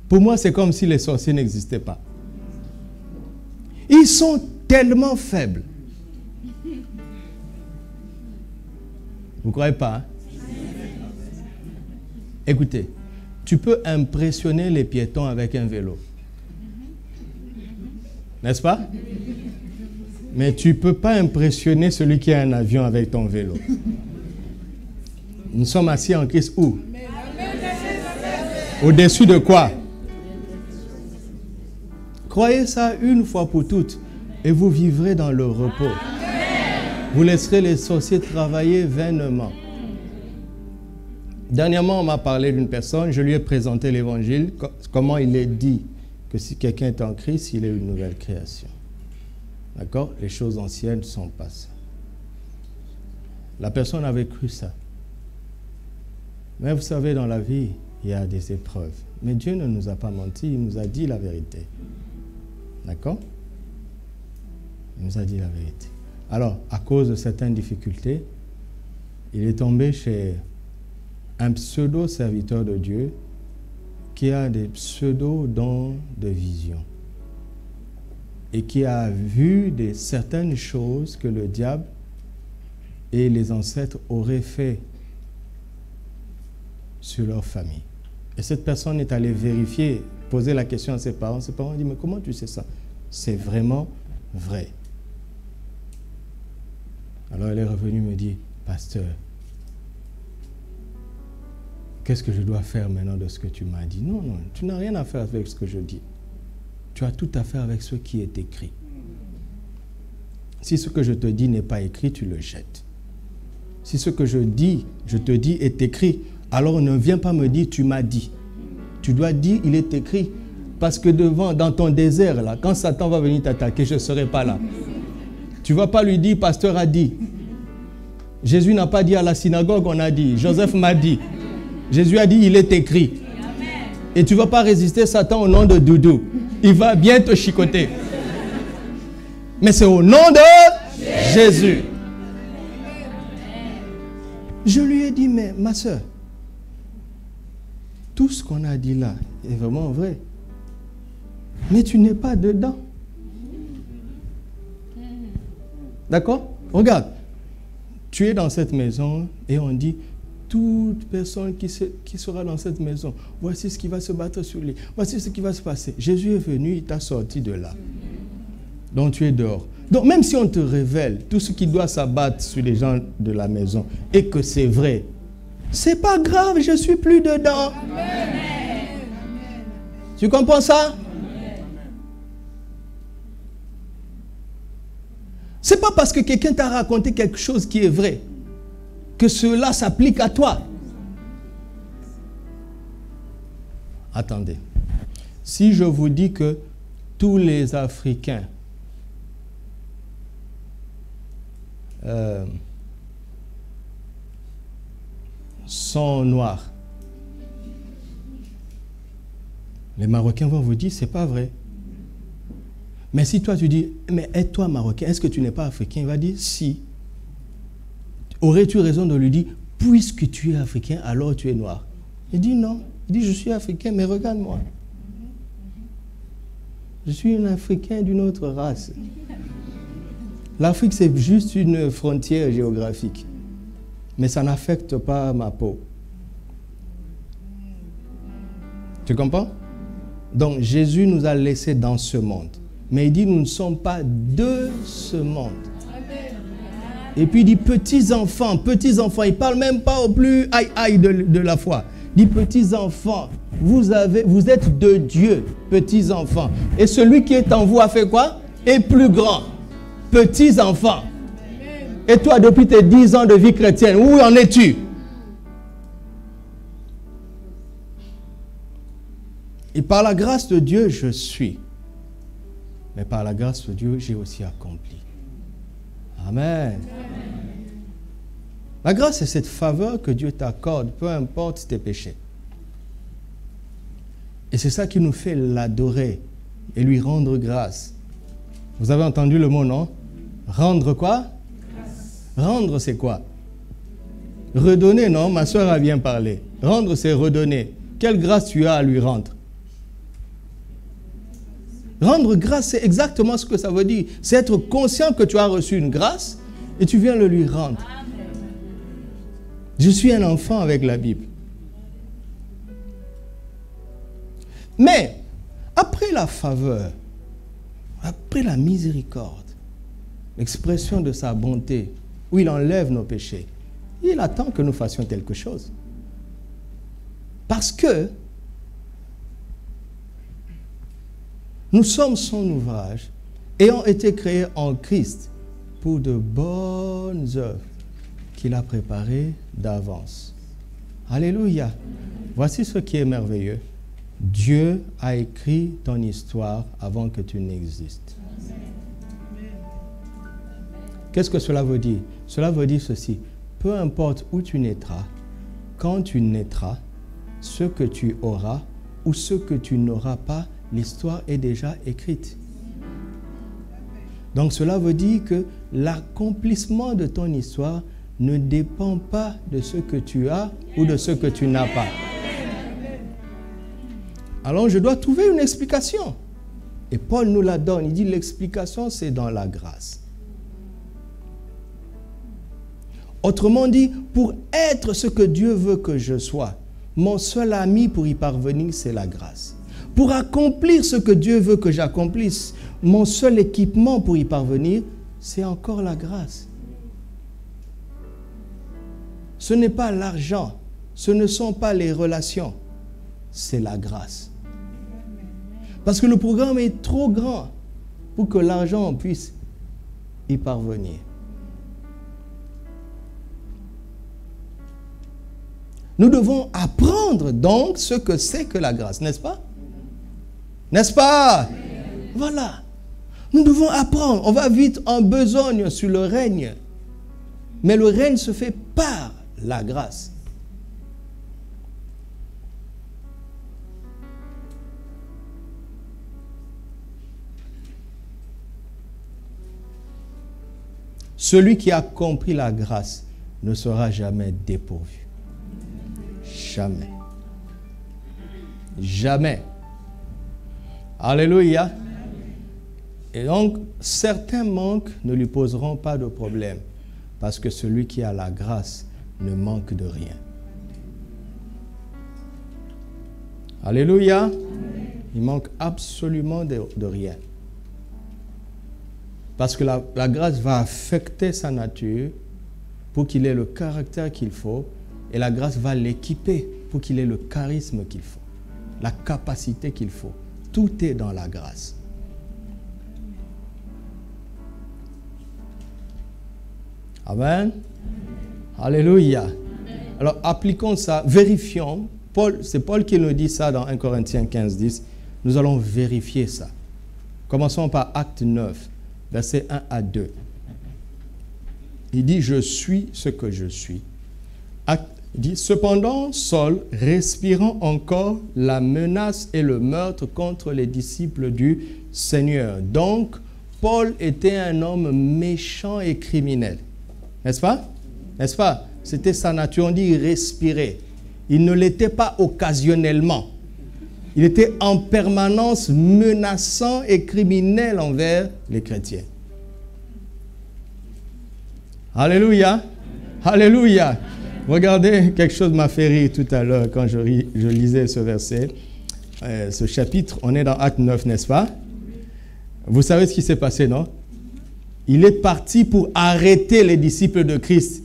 pour moi, c'est comme si les sorciers n'existaient pas. Ils sont tellement faibles. Vous ne croyez pas? Hein? Écoutez, tu peux impressionner les piétons avec un vélo. N'est-ce pas? Mais tu ne peux pas impressionner celui qui a un avion avec ton vélo. Nous sommes assis en Christ où? Au-dessus de quoi? Croyez ça une fois pour toutes et vous vivrez dans le repos. Vous laisserez les sorciers travailler vainement. Dernièrement, on m'a parlé d'une personne, je lui ai présenté l'évangile, comment il est dit que si quelqu'un est en Christ, il est une nouvelle création. D'accord? Les choses anciennes sont passées. La personne avait cru ça. Mais vous savez, dans la vie, il y a des épreuves. Mais Dieu ne nous a pas menti, il nous a dit la vérité. D'accord? Il nous a dit la vérité. Alors, à cause de certaines difficultés, il est tombé chez un pseudo-serviteur de Dieu qui a des pseudo-dons de vision et qui a vu certaines choses que le diable et les ancêtres auraient fait sur leur famille. Et cette personne est allée vérifier, poser la question à ses parents. Ses parents ont dit, mais comment tu sais ça? C'est vraiment vrai. Alors elle est revenue me dire, pasteur, qu'est-ce que je dois faire maintenant de ce que tu m'as dit? Non, non, tu n'as rien à faire avec ce que je dis. Tu as tout à faire avec ce qui est écrit. Si ce que je te dis n'est pas écrit, tu le jettes. Si ce que je te dis est écrit, alors ne viens pas me dire tu m'as dit. Tu dois dire il est écrit. Parce que dans ton désert, là, quand Satan va venir t'attaquer, je ne serai pas là. Tu ne vas pas lui dire pasteur a dit. Jésus n'a pas dit à la synagogue, on a dit. Joseph m'a dit. Jésus a dit il est écrit. Et tu ne vas pas résister Satan au nom de Doudou. Il va bien te chicoter. Mais c'est au nom de Jésus. Je lui ai dit, mais ma soeur, tout ce qu'on a dit là est vraiment vrai. Mais tu n'es pas dedans. D'accord? Regarde, tu es dans cette maison et on dit, toute personne qui sera dans cette maison, voici ce qui va se battre sur lui, voici ce qui va se passer. Jésus est venu, il t'a sorti de là. Donc tu es dehors. Donc même si on te révèle tout ce qui doit s'abattre sur les gens de la maison et que c'est vrai, c'est pas grave, je suis plus dedans. Amen. Tu comprends ça? C'est pas parce que quelqu'un t'a raconté quelque chose qui est vrai que cela s'applique à toi. Attendez. Si je vous dis que tous les Africains sont noirs, les Marocains vont vous dire c'est pas vrai. Mais si toi tu dis mais es-toi Marocain, est-ce que tu n'es pas africain? Il va dire si. Aurais-tu raison de lui dire puisque tu es africain alors tu es noir? Il dit non. Il dit je suis africain mais regarde-moi. Je suis un Africain d'une autre race. L'Afrique, c'est juste une frontière géographique. Mais ça n'affecte pas ma peau. Tu comprends? Donc, Jésus nous a laissés dans ce monde. Mais il dit, nous ne sommes pas de ce monde. Et puis il dit, petits-enfants. Il ne parle même pas au plus aïe de la foi. Il dit, petits-enfants, vous êtes de Dieu, petits-enfants. Et celui qui est en vous a fait quoi? Est plus grand. Petits-enfants. Et toi, depuis tes 10 ans de vie chrétienne, où en es-tu? Et par la grâce de Dieu, je suis. Mais par la grâce de Dieu, j'ai aussi accompli. Amen. La grâce, c'est cette faveur que Dieu t'accorde, peu importe tes péchés. Et c'est ça qui nous fait l'adorer et lui rendre grâce. Vous avez entendu le mot, non? Rendre quoi? Grâce. Rendre, c'est quoi? Redonner, non? Ma soeur a bien parlé. Rendre, c'est redonner. Quelle grâce tu as à lui rendre? Rendre grâce, c'est exactement ce que ça veut dire. C'est être conscient que tu as reçu une grâce et tu viens le lui rendre. Je suis un enfant avec la Bible. Mais, après la faveur, après la miséricorde, l'expression de sa bonté, où il enlève nos péchés, il attend que nous fassions quelque chose. Parce que nous sommes son ouvrage, ayant été créés en Christ pour de bonnes œuvres qu'il a préparées d'avance. Alléluia. Voici ce qui est merveilleux. Dieu a écrit ton histoire avant que tu n'existes. Qu'est-ce que cela veut dire? Cela veut dire ceci. Peu importe où tu naîtras, quand tu naîtras, ce que tu auras ou ce que tu n'auras pas, l'histoire est déjà écrite. Donc cela veut dire que l'accomplissement de ton histoire ne dépend pas de ce que tu as ou de ce que tu n'as pas. Alors je dois trouver une explication. Et Paul nous la donne. Il dit l'explication c'est dans la grâce. Autrement dit, pour être ce que Dieu veut que je sois, mon seul ami pour y parvenir, c'est la grâce. Pour accomplir ce que Dieu veut que j'accomplisse, mon seul équipement pour y parvenir, c'est encore la grâce. Ce n'est pas l'argent, ce ne sont pas les relations, c'est la grâce. Parce que le programme est trop grand pour que l'argent puisse y parvenir. Nous devons apprendre donc ce que c'est que la grâce, n'est-ce pas? N'est-ce pas? Voilà. Nous devons apprendre. On va vite en besogne sur le règne. Mais le règne se fait par la grâce. Celui qui a compris la grâce ne sera jamais dépourvu. Jamais. Jamais. Alléluia. Et donc, certains manques ne lui poseront pas de problème, parce que celui qui a la grâce ne manque de rien. Alléluia. Il manque absolument de rien. Parce que la grâce va affecter sa nature pour qu'il ait le caractère qu'il faut, et la grâce va l'équiper pour qu'il ait le charisme qu'il faut, la capacité qu'il faut. Tout est dans la grâce. Amen. Alléluia. Alors appliquons ça, vérifions. C'est Paul qui nous dit ça dans 1 Corinthiens 15, 10. Nous allons vérifier ça. Commençons par Acte 9, versets 1 à 2. Il dit, je suis ce que je suis. Il dit, cependant, Saul, respirant encore la menace et le meurtre contre les disciples du Seigneur. Donc, Paul était un homme méchant et criminel. N'est-ce pas? N'est-ce pas? C'était sa nature, on dit il respirait. Il ne l'était pas occasionnellement. Il était en permanence menaçant et criminel envers les chrétiens. Alléluia. Alléluia. Regardez, quelque chose m'a fait rire tout à l'heure quand je lisais ce verset, ce chapitre. On est dans Acte 9, n'est-ce pas? Vous savez ce qui s'est passé, non? Il est parti pour arrêter les disciples de Christ.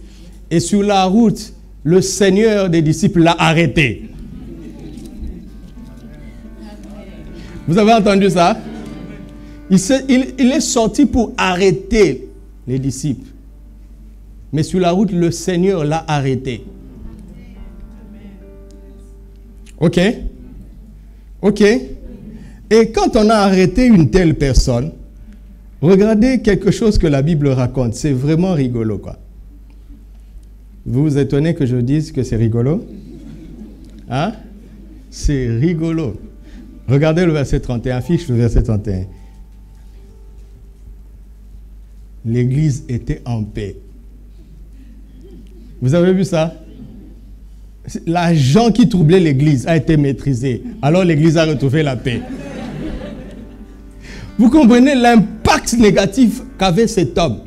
Et sur la route, le Seigneur des disciples l'a arrêté. Vous avez entendu ça? Il est sorti pour arrêter les disciples. Mais sur la route, le Seigneur l'a arrêté. Ok? Ok? Et quand on a arrêté une telle personne, regardez quelque chose que la Bible raconte. C'est vraiment rigolo, quoi. Vous vous étonnez que je dise que c'est rigolo? Hein? C'est rigolo. Regardez le verset 31, affiche le verset 31. L'église était en paix. Vous avez vu ça? L'agent qui troublait l'église a été maîtrisé. Alors l'église a retrouvé la paix. Vous comprenez l'impact négatif qu'avait cet homme?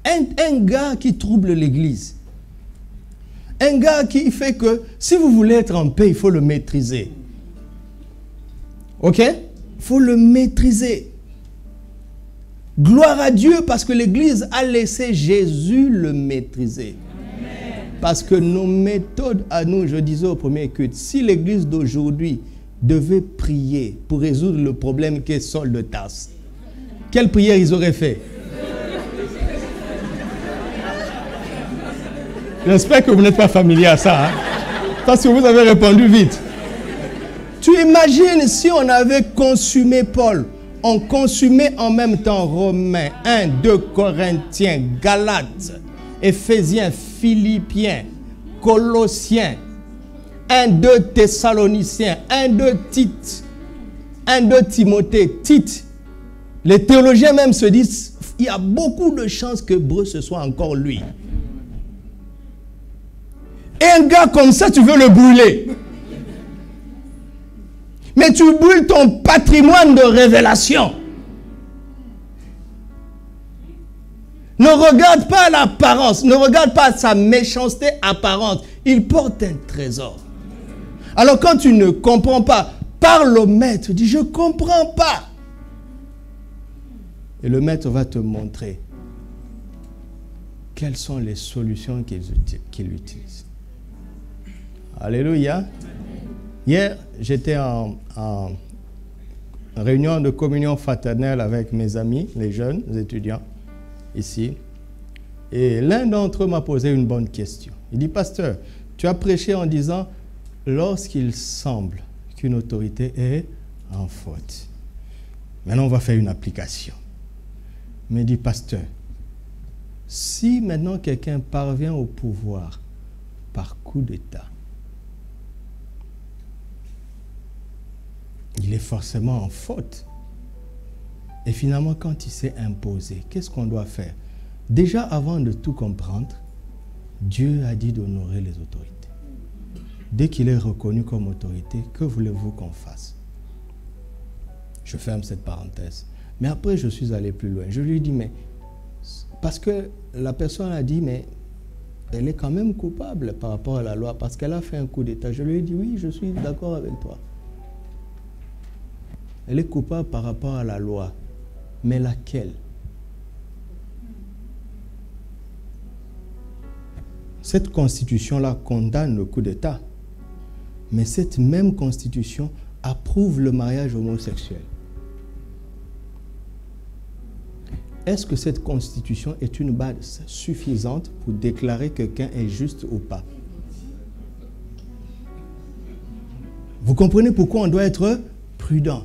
Un gars qui trouble l'église. Un gars qui fait que si vous voulez être en paix, il faut le maîtriser. Ok? Il faut le maîtriser. Gloire à Dieu parce que l'Église a laissé Jésus le maîtriser. Amen. Parce que nos méthodes à nous, je disais au premier culte, si l'Église d'aujourd'hui devait prier pour résoudre le problème qu'est Saul de Tarse, quelle prière ils auraient fait? J'espère que vous n'êtes pas familier à ça, hein? Parce que vous avez répondu vite. Tu imagines si on avait consumé Paul, ont consumé en même temps Romains, 1, 2 Corinthiens, Galates, Éphésiens, Philippiens, Colossiens, 1, 2 Thessaloniciens, 1, 2 Tite, 1, 2 Timothée, Tite. Les théologiens même se disent, il y a beaucoup de chances que Hébreu ce soit encore lui. Et un gars comme ça, tu veux le brûler. Mais tu brûles ton patrimoine de révélation. Ne regarde pas l'apparence, ne regarde pas sa méchanceté apparente. Il porte un trésor. Alors quand tu ne comprends pas, parle au maître, dis je ne comprends pas. Et le maître va te montrer quelles sont les solutions qu'il utilise. Alléluia. Hier, j'étais en réunion de communion fraternelle avec mes amis, les jeunes étudiants, ici. Et l'un d'entre eux m'a posé une bonne question. Il dit, pasteur, tu as prêché en disant, lorsqu'il semble qu'une autorité est en faute. Maintenant, on va faire une application. Il me dit, pasteur, si maintenant quelqu'un parvient au pouvoir par coup d'État, il est forcément en faute. Et finalement, quand il s'est imposé, qu'est-ce qu'on doit faire? Déjà, avant de tout comprendre, Dieu a dit d'honorer les autorités. Dès qu'il est reconnu comme autorité, que voulez-vous qu'on fasse? Je ferme cette parenthèse. Mais après, je suis allé plus loin. Je lui ai dit, mais... Parce que la personne a dit, mais elle est quand même coupable par rapport à la loi, parce qu'elle a fait un coup d'État. Je lui ai dit, oui, je suis d'accord avec toi. Elle est coupable par rapport à la loi. Mais laquelle? Cette constitution-là condamne le coup d'État. Mais cette même constitution approuve le mariage homosexuel. Est-ce que cette constitution est une base suffisante pour déclarer que quelqu'un est juste ou pas? Vous comprenez pourquoi on doit être prudent?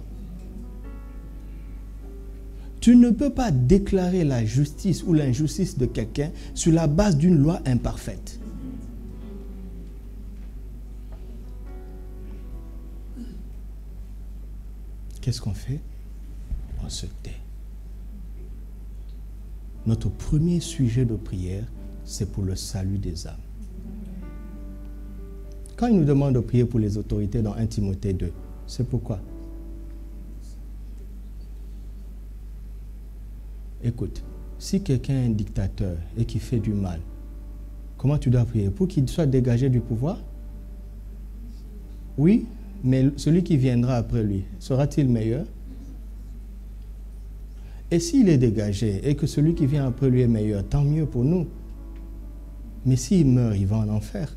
Tu ne peux pas déclarer la justice ou l'injustice de quelqu'un sur la base d'une loi imparfaite. Qu'est-ce qu'on fait? On se tait. Notre premier sujet de prière, c'est pour le salut des âmes. Quand il nous demande de prier pour les autorités dans 1 Timothée 2, c'est pourquoi? Écoute, si quelqu'un est un dictateur et qui fait du mal, comment tu dois prier? Pour qu'il soit dégagé du pouvoir? Oui, mais celui qui viendra après lui, sera-t-il meilleur? Et s'il est dégagé et que celui qui vient après lui est meilleur, tant mieux pour nous. Mais s'il meurt, il va en enfer.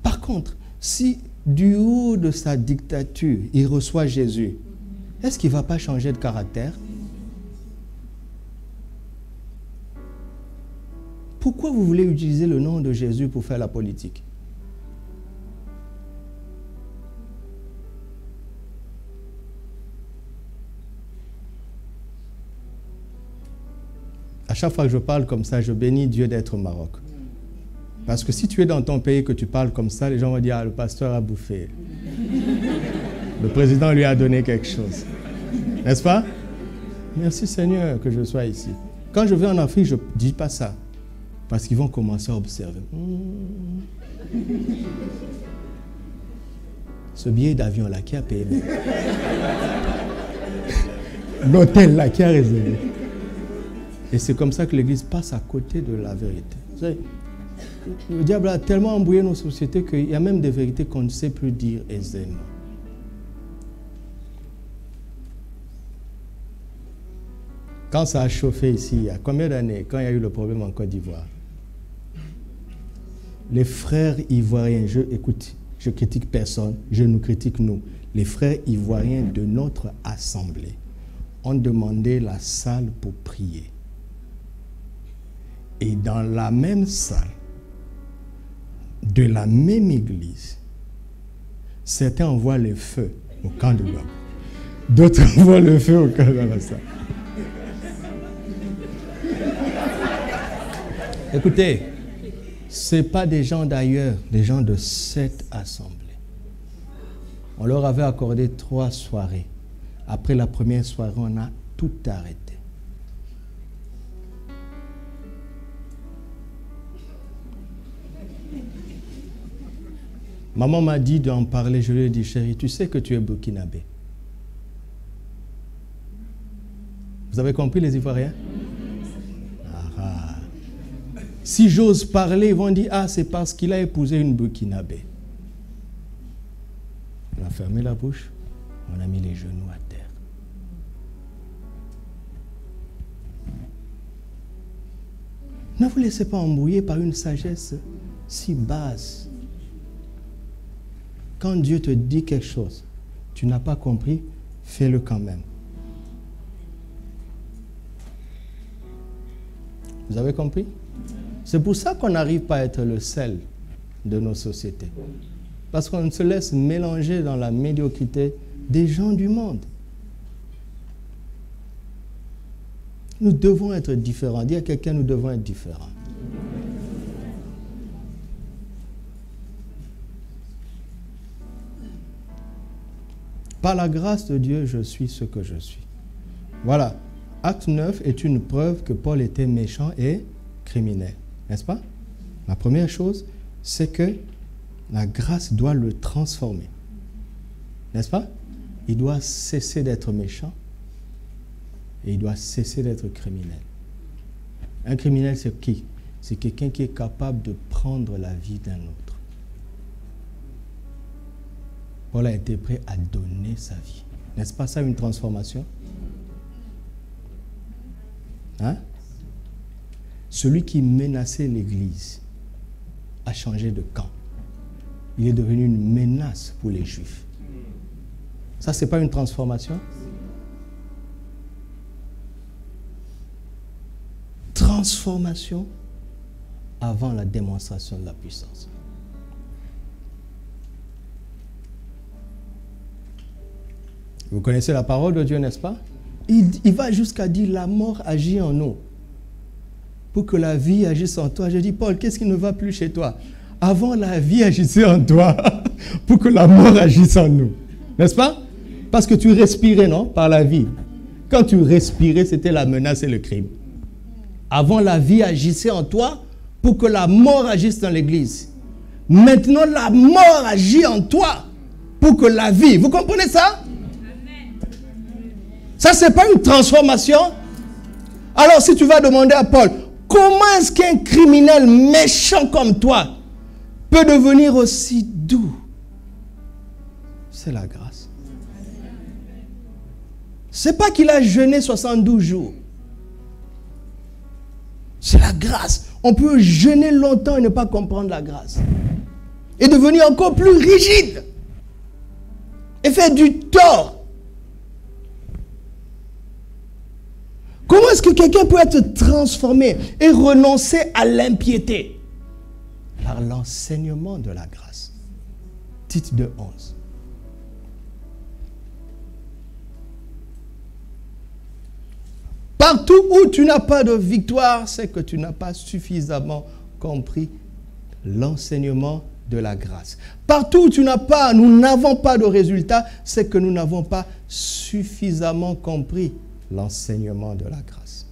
Par contre, si du haut de sa dictature, il reçoit Jésus, est-ce qu'il ne va pas changer de caractère? Pourquoi vous voulez utiliser le nom de Jésus pour faire la politique? À chaque fois que je parle comme ça, je bénis Dieu d'être au Maroc. Parce que si tu es dans ton pays et que tu parles comme ça, les gens vont dire, ah, le pasteur a bouffé. Le président lui a donné quelque chose. N'est-ce pas? Merci Seigneur que je sois ici. Quand je vais en Afrique, je ne dis pas ça. Parce qu'ils vont commencer à observer. Ce billet d'avion-là, qui a payé? L'hôtel-là, qui a réservé? Et c'est comme ça que l'Église passe à côté de la vérité. Vous savez, le diable a tellement embrouillé nos sociétés qu'il y a même des vérités qu'on ne sait plus dire aisément. Quand ça a chauffé ici, il y a combien d'années, quand il y a eu le problème en Côte d'Ivoire, les frères ivoiriens, écoute, je critique personne, je nous critique nous, les frères ivoiriens de notre assemblée ont demandé la salle pour prier. Et dans la même salle, de la même église, certains envoient les feux au camp de Gbagbo. D'autres voient le feu au cœur dans la salle. Écoutez, ce n'est pas des gens d'ailleurs, des gens de cette assemblée. On leur avait accordé 3 soirées. Après la première soirée, on a tout arrêté. Maman m'a dit d'en parler. Je lui ai dit, chérie, tu sais que tu es burkinabé. Vous avez compris les Ivoiriens? Ah. Si j'ose parler, ils vont dire, ah, c'est parce qu'il a épousé une burkinabé. On a fermé la bouche, on a mis les genoux à terre. Ne vous laissez pas embrouiller par une sagesse si basse. Quand Dieu te dit quelque chose, tu n'as pas compris, fais-le quand même. Vous avez compris? C'est pour ça qu'on n'arrive pas à être le sel de nos sociétés. Parce qu'on se laisse mélanger dans la médiocrité des gens du monde. Nous devons être différents. Dis à quelqu'un, nous devons être différents. Par la grâce de Dieu, je suis ce que je suis. Voilà. Acte 9 est une preuve que Paul était méchant et criminel. N'est-ce pas? La première chose, c'est que la grâce doit le transformer. N'est-ce pas? Il doit cesser d'être méchant et il doit cesser d'être criminel. Un criminel, c'est qui? C'est quelqu'un qui est capable de prendre la vie d'un autre. Paul a été prêt à donner sa vie. N'est-ce pas ça une transformation? Hein? Celui qui menaçait l'Église a changé de camp. Il est devenu une menace pour les Juifs. Ça, ce n'est pas une transformation? Transformation avant la démonstration de la puissance. Vous connaissez la parole de Dieu, n'est-ce pas? Il va jusqu'à dire, la mort agit en nous. Pour que la vie agisse en toi. Je dis, Paul, qu'est-ce qui ne va plus chez toi? Avant, la vie agissait en toi pour que la mort agisse en nous. N'est-ce pas? Parce que tu respirais, non? Par la vie. Quand tu respirais, c'était la menace et le crime. Avant, la vie agissait en toi pour que la mort agisse dans l'église. Maintenant, la mort agit en toi pour que la vie... Vous comprenez ça? Ça, ce n'est pas une transformation. Alors, si tu vas demander à Paul, comment est-ce qu'un criminel méchant comme toi peut devenir aussi doux? C'est la grâce. Ce n'est pas qu'il a jeûné 72 jours. C'est la grâce. On peut jeûner longtemps et ne pas comprendre la grâce. Et devenir encore plus rigide. Et faire du tort. Comment est-ce que quelqu'un peut être transformé et renoncer à l'impiété? Par l'enseignement de la grâce. Tite 2:11. Partout où tu n'as pas de victoire, c'est que tu n'as pas suffisamment compris l'enseignement de la grâce. Partout où nous n'avons pas de résultat, c'est que nous n'avons pas suffisamment compris l'enseignement de la grâce.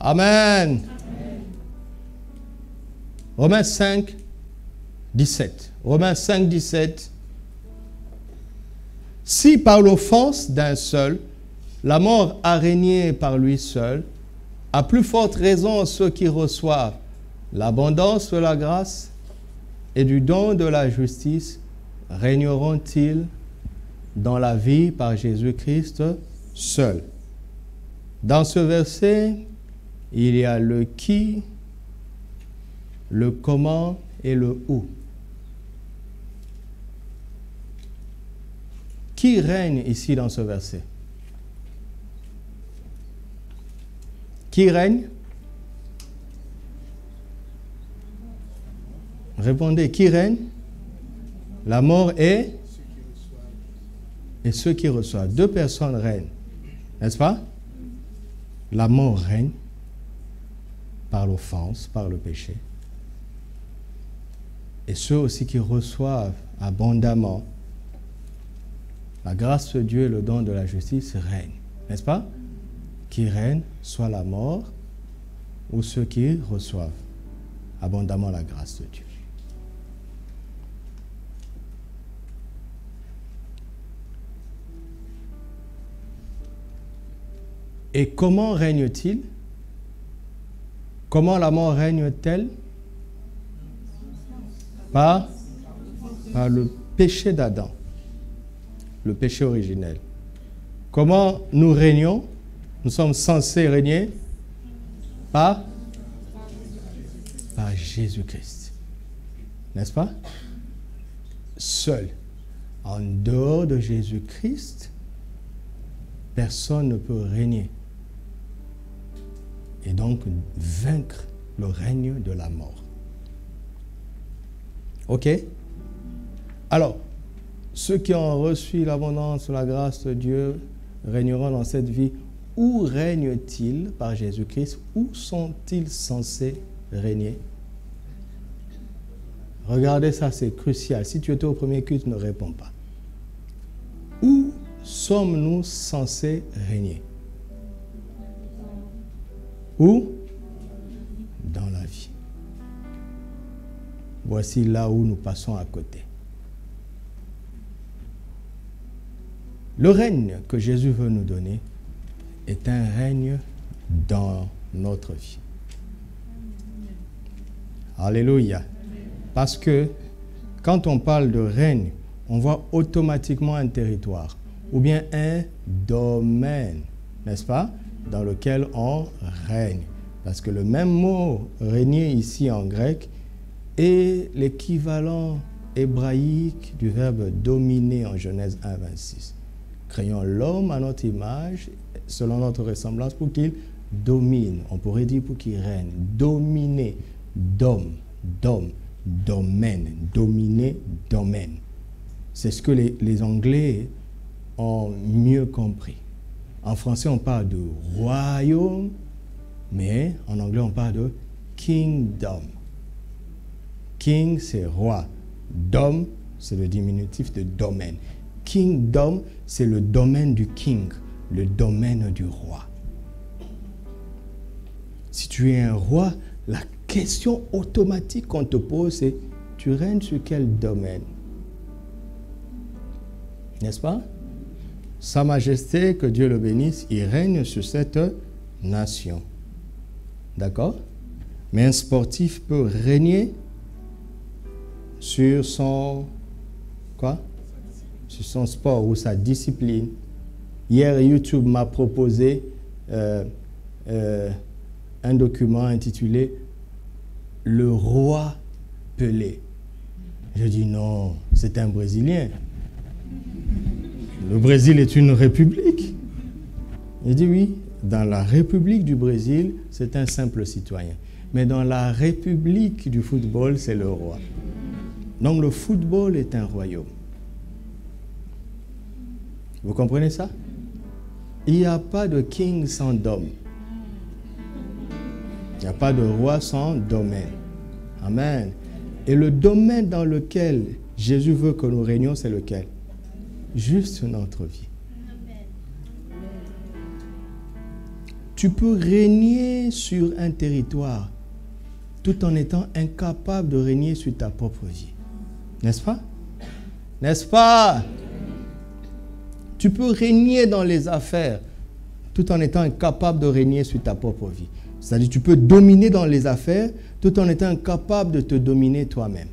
Amen. Romains 5, 17. Romains 5, 17. Si par l'offense d'un seul, la mort a régné par lui seul, à plus forte raison ceux qui reçoivent l'abondance de la grâce et du don de la justice régneront-ils dans la vie par Jésus-Christ seul. Dans ce verset, il y a le qui, le comment et le où. Qui règne ici dans ce verset? Qui règne? Répondez, qui règne? La mort et ceux qui reçoivent. Deux personnes règnent, n'est-ce pas? La mort règne par l'offense, par le péché. Et ceux aussi qui reçoivent abondamment la grâce de Dieu et le don de la justice règnent, n'est-ce pas? Qui règnent, soit la mort ou ceux qui reçoivent abondamment la grâce de Dieu. Et comment règne-t-il? Comment la mort règne-t-elle? Par le péché d'Adam, le péché originel. Comment nous régnons? Nous sommes censés régner par Jésus-Christ. N'est-ce pas? Seul. En dehors de Jésus-Christ, personne ne peut régner. Et donc vaincre le règne de la mort. Ok? Alors, ceux qui ont reçu l'abondance de la grâce de Dieu régneront dans cette vie. Où règnent-ils par Jésus-Christ? Où sont-ils censés régner? Regardez ça, c'est crucial. Si tu étais au premier culte, ne réponds pas. Où sommes-nous censés régner? Où? Dans la vie. Voici là où nous passons à côté. Le règne que Jésus veut nous donner est un règne dans notre vie. Alléluia. Parce que quand on parle de règne, on voit automatiquement un territoire ou bien un domaine, n'est-ce pas, dans lequel on règne. Parce que le même mot régner ici en grec est l'équivalent hébraïque du verbe dominer en Genèse 1, 26. Créons l'homme à notre image, selon notre ressemblance, pour qu'il domine. On pourrait dire pour qu'il règne. Dominer, domaine. Dominer, domaine. C'est ce que les Anglais ont mieux compris. En français, on parle de royaume, mais en anglais, on parle de kingdom. King, c'est roi. Dom, c'est le diminutif de domaine. Kingdom, c'est le domaine du king, le domaine du roi. Si tu es un roi, la question automatique qu'on te pose, c'est tu règnes sur quel domaine? N'est-ce pas? Sa Majesté, que Dieu le bénisse, il règne sur cette nation. D'accord? Mais un sportif peut régner sur son quoi? Sur son sport ou sa discipline. Hier, YouTube m'a proposé un document intitulé « Le roi Pelé ». Je dis non, c'est un Brésilien. Le Brésil est une république. Il dit oui, dans la République du Brésil, c'est un simple citoyen. Mais dans la République du football, c'est le roi. Donc le football est un royaume. Vous comprenez ça? Il n'y a pas de king sans dôme. Il n'y a pas de roi sans domaine. Amen. Et le domaine dans lequel Jésus veut que nous régnions, c'est lequel? Juste notre vie. Tu peux régner sur un territoire tout en étant incapable de régner sur ta propre vie. N'est-ce pas? N'est-ce pas? Tu peux régner dans les affaires tout en étant incapable de régner sur ta propre vie. C'est-à-dire tu peux dominer dans les affaires tout en étant incapable de te dominer toi-même.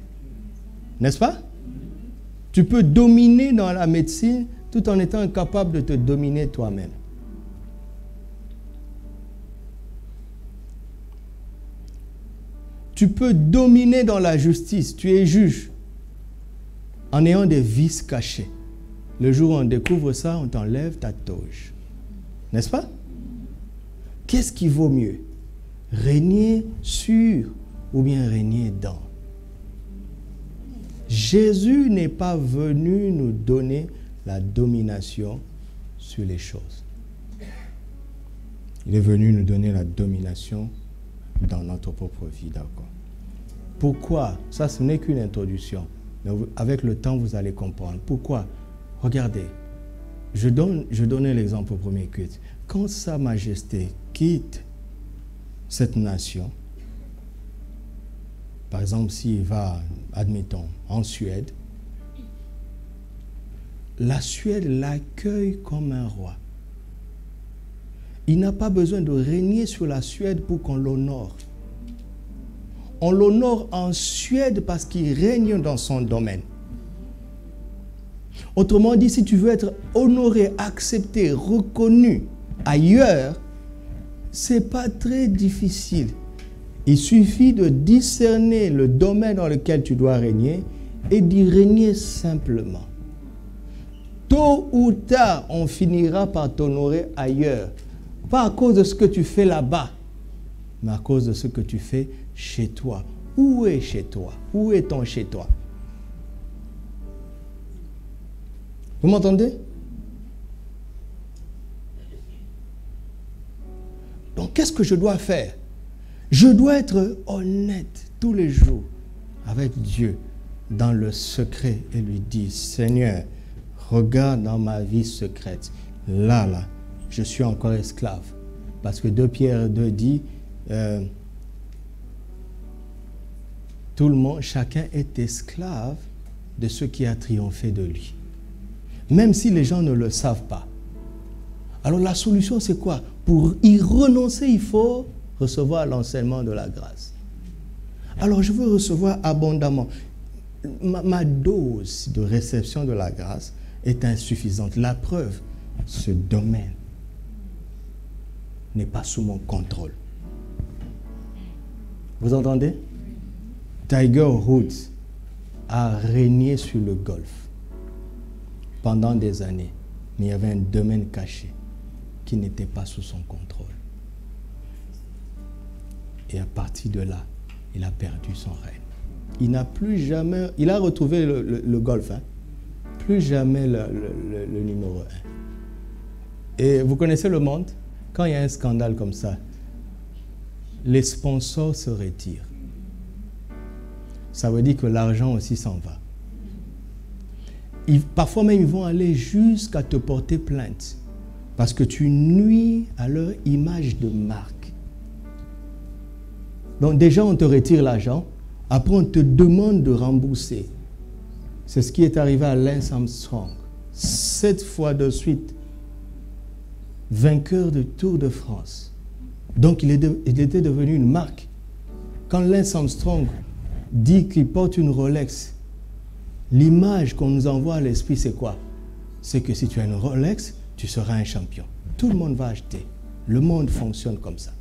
N'est-ce pas? Tu peux dominer dans la médecine tout en étant incapable de te dominer toi-même. Tu peux dominer dans la justice. Tu es juge en ayant des vices cachés. Le jour où on découvre ça, on t'enlève ta toge. N'est-ce pas? Qu'est-ce qui vaut mieux? Régner sur ou bien régner dans? Jésus n'est pas venu nous donner la domination sur les choses. Il est venu nous donner la domination dans notre propre vie, d'accord? Pourquoi? Ça, ce n'est qu'une introduction. Mais avec le temps, vous allez comprendre. Pourquoi? Regardez, je donnais l'exemple au premier culte. Quand Sa Majesté quitte cette nation, par exemple, s'il va, admettons, en Suède, la Suède l'accueille comme un roi. Il n'a pas besoin de régner sur la Suède pour qu'on l'honore. On l'honore en Suède parce qu'il règne dans son domaine. Autrement dit, si tu veux être honoré, accepté, reconnu ailleurs, ce n'est pas très difficile. Il suffit de discerner le domaine dans lequel tu dois régner et d'y régner simplement. Tôt ou tard, on finira par t'honorer ailleurs. Pas à cause de ce que tu fais là-bas, mais à cause de ce que tu fais chez toi. Où est chez toi? Où est ton chez toi? Vous m'entendez? Donc, qu'est-ce que je dois faire? Je dois être honnête tous les jours avec Dieu dans le secret et lui dire, Seigneur, regarde dans ma vie secrète. Là, je suis encore esclave. Parce que 2 Pierre 2 dit, tout le monde, chacun est esclave de ce qui a triomphé de lui. Même si les gens ne le savent pas. Alors la solution, c'est quoi? Pour y renoncer, il faut recevoir l'enseignement de la grâce. Alors je veux recevoir abondamment. Ma dose de réception de la grâce est insuffisante. La preuve, ce domaine n'est pas sous mon contrôle. Vous entendez? Tiger Woods a régné sur le golf pendant des années, mais il y avait un domaine caché qui n'était pas sous son contrôle. Et à partir de là, il a perdu son règne. Il n'a plus jamais... Il a retrouvé le golf, hein? Plus jamais le numéro 1. Et vous connaissez le monde? Quand il y a un scandale comme ça, les sponsors se retirent. Ça veut dire que l'argent aussi s'en va. Parfois même, ils vont aller jusqu'à te porter plainte parce que tu nuis à leur image de marque. Donc déjà, on te retire l'argent. Après, on te demande de rembourser. C'est ce qui est arrivé à Lance Armstrong. 7 fois de suite, vainqueur de Tour de France. Donc, il était devenu une marque. Quand Lance Armstrong dit qu'il porte une Rolex, l'image qu'on nous envoie à l'esprit, c'est quoi? C'est que si tu as une Rolex, tu seras un champion. Tout le monde va acheter. Le monde fonctionne comme ça.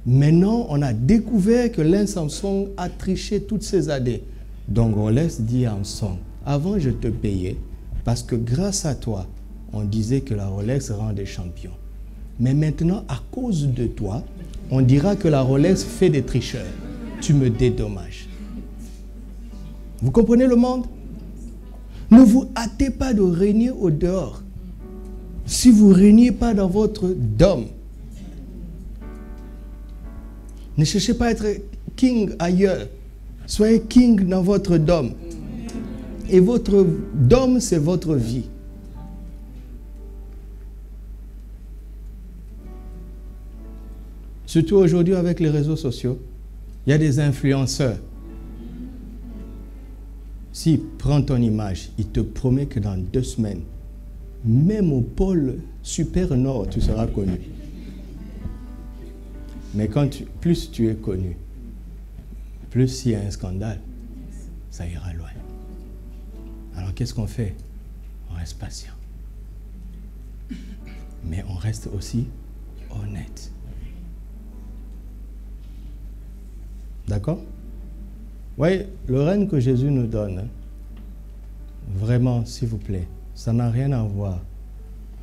Maintenant, on a découvert que Lance Armstrong a triché toutes ces années. Donc Rolex dit à Armstrong, avant je te payais parce que grâce à toi, on disait que la Rolex rend des champions. Mais maintenant, à cause de toi, on dira que la Rolex fait des tricheurs. Tu me dédommages. Vous comprenez le monde? Ne vous hâtez pas de régner au dehors. Si vous ne régnez pas dans votre dôme, ne cherchez pas à être king ailleurs. Soyez king dans votre dôme. Et votre dôme, c'est votre vie. Surtout aujourd'hui avec les réseaux sociaux, il y a des influenceurs. S'il prend ton image, il te promet que dans 2 semaines, même au pôle super nord, tu seras connu. Mais plus tu es connu, plus il y a un scandale, ça ira loin. Alors qu'est-ce qu'on fait? On reste patient. Mais on reste aussi honnête. D'accord? Oui, le règne que Jésus nous donne, vraiment, s'il vous plaît, ça n'a rien à voir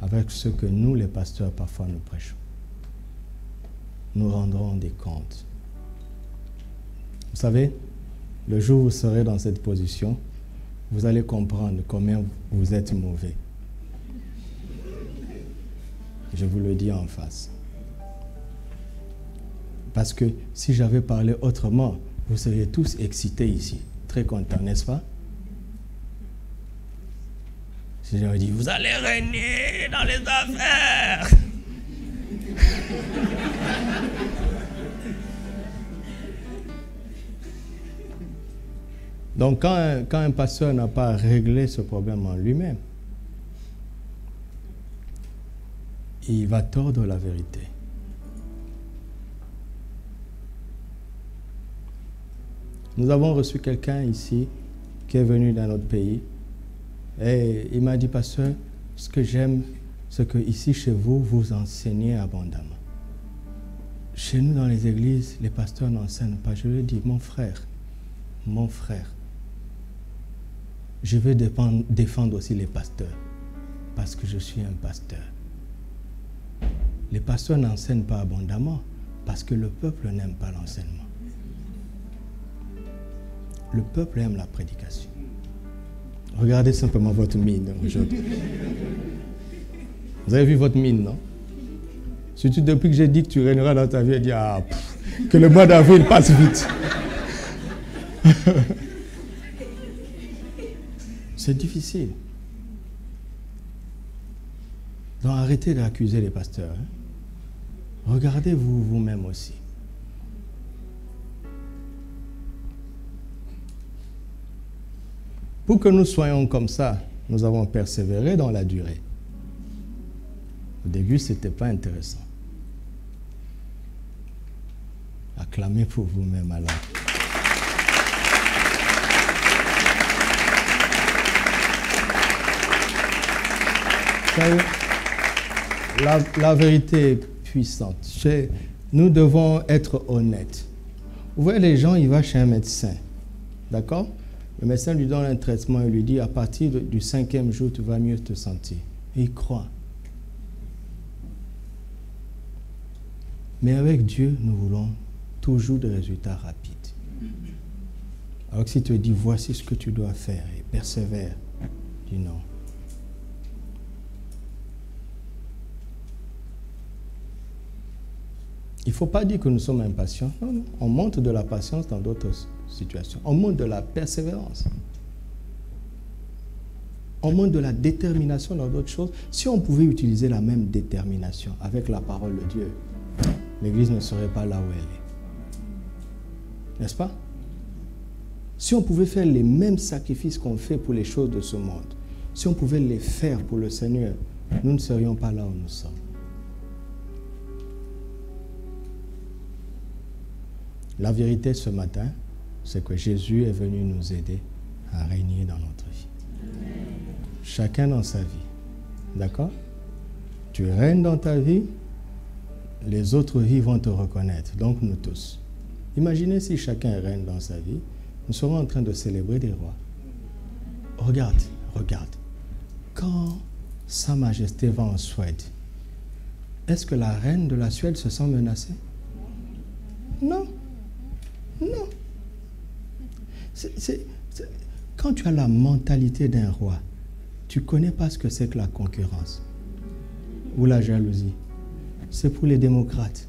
avec ce que nous, les pasteurs, parfois nous prêchons. Nous rendrons des comptes. Vous savez, le jour où vous serez dans cette position, vous allez comprendre combien vous êtes mauvais. Je vous le dis en face. Parce que si j'avais parlé autrement, vous seriez tous excités ici, très contents, n'est-ce pas? Si j'avais dit, vous allez régner dans les affaires. Donc quand un pasteur n'a pas réglé ce problème en lui-même, il va tordre la vérité. Nous avons reçu quelqu'un ici qui est venu d'un autre pays et il m'a dit, pasteur, ce que j'aime, c'est que ici chez vous, vous enseignez abondamment. Chez nous dans les églises, les pasteurs n'enseignent pas. Je lui ai dit, mon frère, je veux défendre aussi les pasteurs parce que je suis un pasteur. Les pasteurs n'enseignent pas abondamment parce que le peuple n'aime pas l'enseignement. Le peuple aime la prédication. Regardez simplement votre mine aujourd'hui. Vous avez vu votre mine, non? Surtout depuis que j'ai dit que tu régneras dans ta vie, elle dit, que le mois d'avril passe vite. C'est difficile. Donc arrêtez d'accuser les pasteurs. Hein? Regardez-vous vous-même aussi. Pour que nous soyons comme ça, nous avons persévéré dans la durée. Au début, ce n'était pas intéressant. Acclamez pour vous-même alors. La vérité est puissante. Nous devons être honnêtes. Vous voyez, les gens, ils vont chez un médecin. D'accord? Le médecin lui donne un traitement et lui dit, à partir du 5e jour, tu vas mieux te sentir. Et il croit. Mais avec Dieu, nous voulons toujours des résultats rapides. Alors que si tu te dis, voici ce que tu dois faire et persévère, dis non. Il ne faut pas dire que nous sommes impatients. Non, non. On montre de la patience dans d'autres situations. On montre de la persévérance. On montre de la détermination dans d'autres choses. Si on pouvait utiliser la même détermination avec la parole de Dieu, l'Église ne serait pas là où elle est. N'est-ce pas? Si on pouvait faire les mêmes sacrifices qu'on fait pour les choses de ce monde, si on pouvait les faire pour le Seigneur, nous ne serions pas là où nous sommes. La vérité ce matin, c'est que Jésus est venu nous aider à régner dans notre vie. Amen. Chacun dans sa vie. D'accord? Tu règnes dans ta vie, les autres vies vont te reconnaître. Donc nous tous. Imaginez si chacun règne dans sa vie, nous serons en train de célébrer des rois. Regarde. Quand Sa Majesté va en Suède, est-ce que la reine de la Suède se sent menacée? Non. Non. Quand tu as la mentalité d'un roi, tu ne connais pas ce que c'est que la concurrence ou la jalousie. C'est pour les démocrates.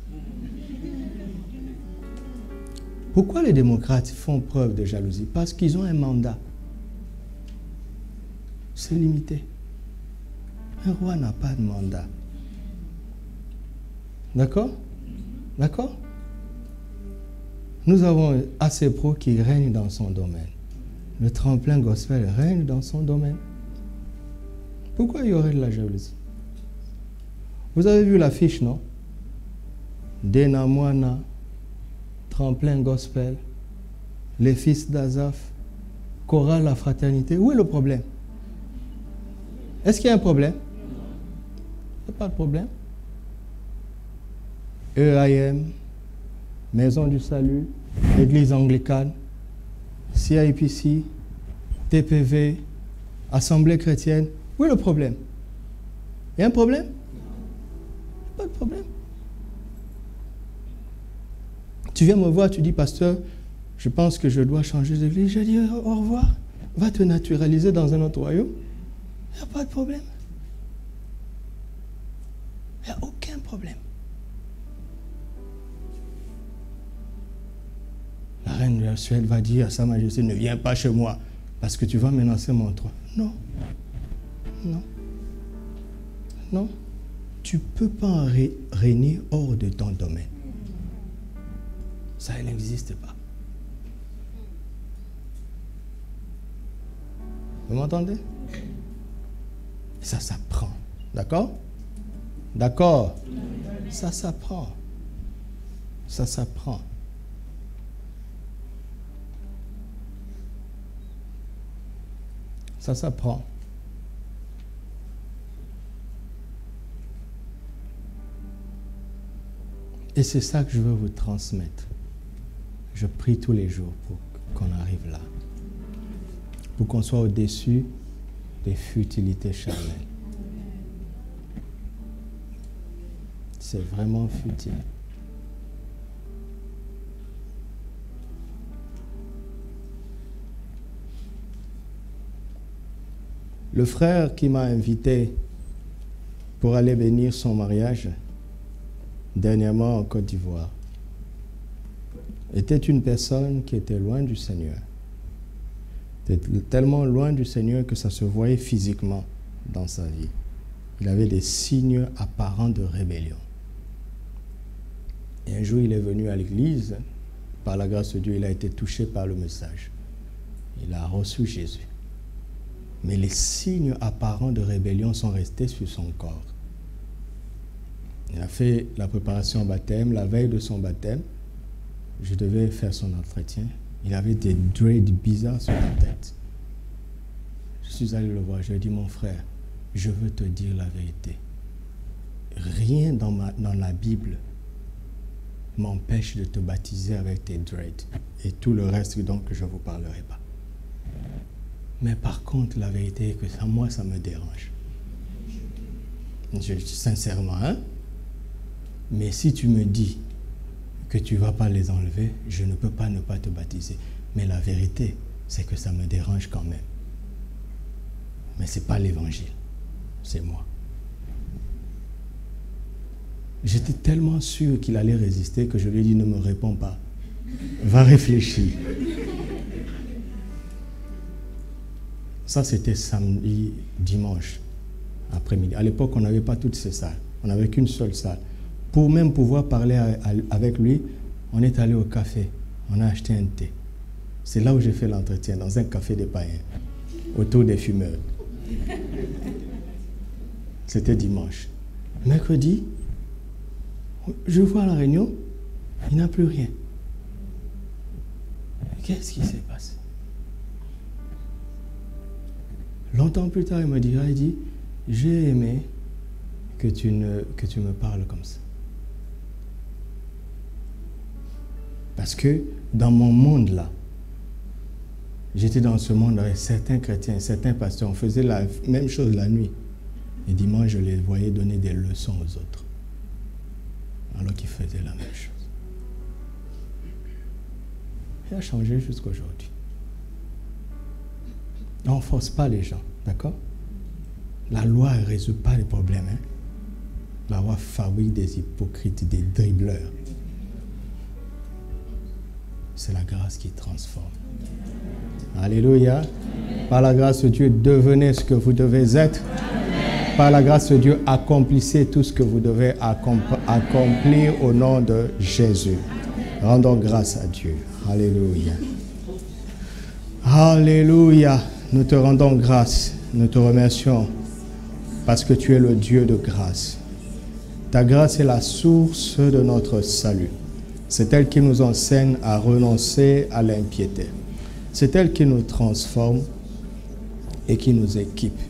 Pourquoi les démocrates font preuve de jalousie? Parce qu'ils ont un mandat. C'est limité. Un roi n'a pas de mandat. D'accord? D'accord? Nous avons assez pro qui règne dans son domaine. Le tremplin gospel règne dans son domaine. Pourquoi il y aurait de la jalousie? Vous avez vu l'affiche, non? Dena Moana, tremplin gospel, les fils d'Azaph, chorale la fraternité. Où est le problème? Est-ce qu'il y a un problème? Il n'y a pas de problème. EAM, Maison du Salut, Église anglicane, CIPC, TPV, Assemblée chrétienne. Où est le problème? Il y a un problème? Pas de problème. Tu viens me voir, tu dis, pasteur, je pense que je dois changer d'église. J'ai dit au revoir. Va te naturaliser dans un autre royaume. Il n'y a pas de problème. Il n'y a aucun problème. La reine de la Suède va dire à Sa Majesté, ne viens pas chez moi, parce que tu vas menacer mon trône. Non. Non. Non. Tu ne peux pas régner hors de ton domaine. Ça, il n'existe pas. Vous m'entendez? Ça s'apprend. D'accord? D'accord? Ça s'apprend. Ça s'apprend. Ça s'apprend. Et c'est ça que je veux vous transmettre. Je prie tous les jours pour qu'on arrive là. Pour qu'on soit au-dessus des futilités charnelles. C'est vraiment futile. Le frère qui m'a invité pour aller bénir son mariage, dernièrement en Côte d'Ivoire, était une personne qui était loin du Seigneur. Tellement loin du Seigneur que ça se voyait physiquement dans sa vie. Il avait des signes apparents de rébellion. Et un jour, il est venu à l'église. Par la grâce de Dieu, il a été touché par le message. Il a reçu Jésus. Mais les signes apparents de rébellion sont restés sur son corps. Il a fait la préparation au baptême. La veille de son baptême, je devais faire son entretien. Il avait des dreads bizarres sur la tête. Je suis allé le voir. Je lui ai dit, mon frère, je veux te dire la vérité. Rien dans la Bible m'empêche de te baptiser avec tes dreads. Et tout le reste, donc, je ne vous parlerai pas. Mais par contre, la vérité est que ça, moi, ça me dérange. Sincèrement, hein? Mais si tu me dis que tu ne vas pas les enlever, je ne peux pas ne pas te baptiser. Mais la vérité, c'est que ça me dérange quand même. Mais ce n'est pas l'évangile, c'est moi. J'étais tellement sûr qu'il allait résister que je lui ai dit, ne me réponds pas. Va réfléchir. Ça, c'était samedi, dimanche, après-midi. À l'époque, on n'avait pas toutes ces salles. On n'avait qu'une seule salle. Pour même pouvoir parler avec lui, on est allé au café. On a acheté un thé. C'est là où j'ai fait l'entretien, dans un café des païens, autour des fumeurs. C'était dimanche. Mercredi, je vois la réunion, il n'y a plus rien. Qu'est-ce qui s'est passé? Longtemps plus tard, il me dira, il dit, j'ai aimé que tu me parles comme ça. Parce que dans mon monde là, j'étais dans ce monde avec certains chrétiens, certains pasteurs, on faisait la même chose la nuit. Et dimanche, je les voyais donner des leçons aux autres. Alors qu'ils faisaient la même chose. Il a changé jusqu'à aujourd'hui. On ne force pas les gens, d'accord? La loi ne résout pas les problèmes. Hein? La loi fabrique des hypocrites, des dribbleurs. C'est la grâce qui transforme. Alléluia. Par la grâce de Dieu, devenez ce que vous devez être. Par la grâce de Dieu, accomplissez tout ce que vous devez accomplir au nom de Jésus. Rendons grâce à Dieu. Alléluia. Alléluia. Nous te rendons grâce. Nous te remercions parce que tu es le Dieu de grâce. Ta grâce est la source de notre salut. C'est elle qui nous enseigne à renoncer à l'impiété. C'est elle qui nous transforme et qui nous équipe.